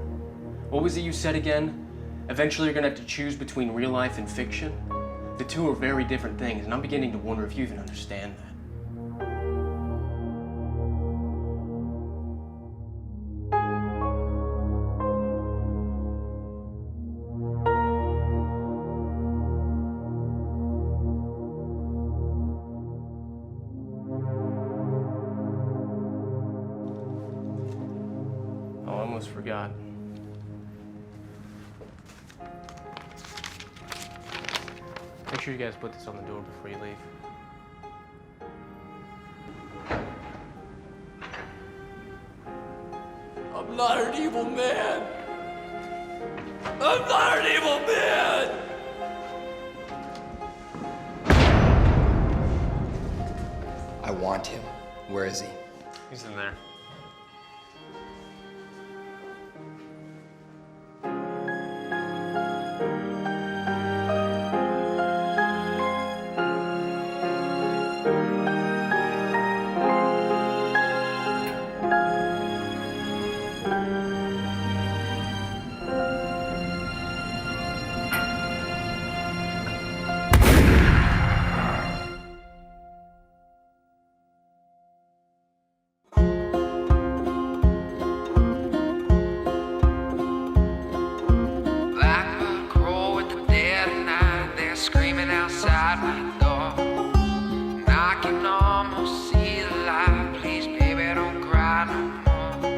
[SPEAKER 3] What was it you said again? Eventually you're gonna have to choose between real life and fiction? The two are very different things, and I'm beginning to wonder if you even understand that. Oh, I almost forgot. Make sure you guys put this on the door before you leave.
[SPEAKER 4] I'm not an evil man. I'm not an evil man.
[SPEAKER 1] I want him. Where is he?
[SPEAKER 3] He's in there.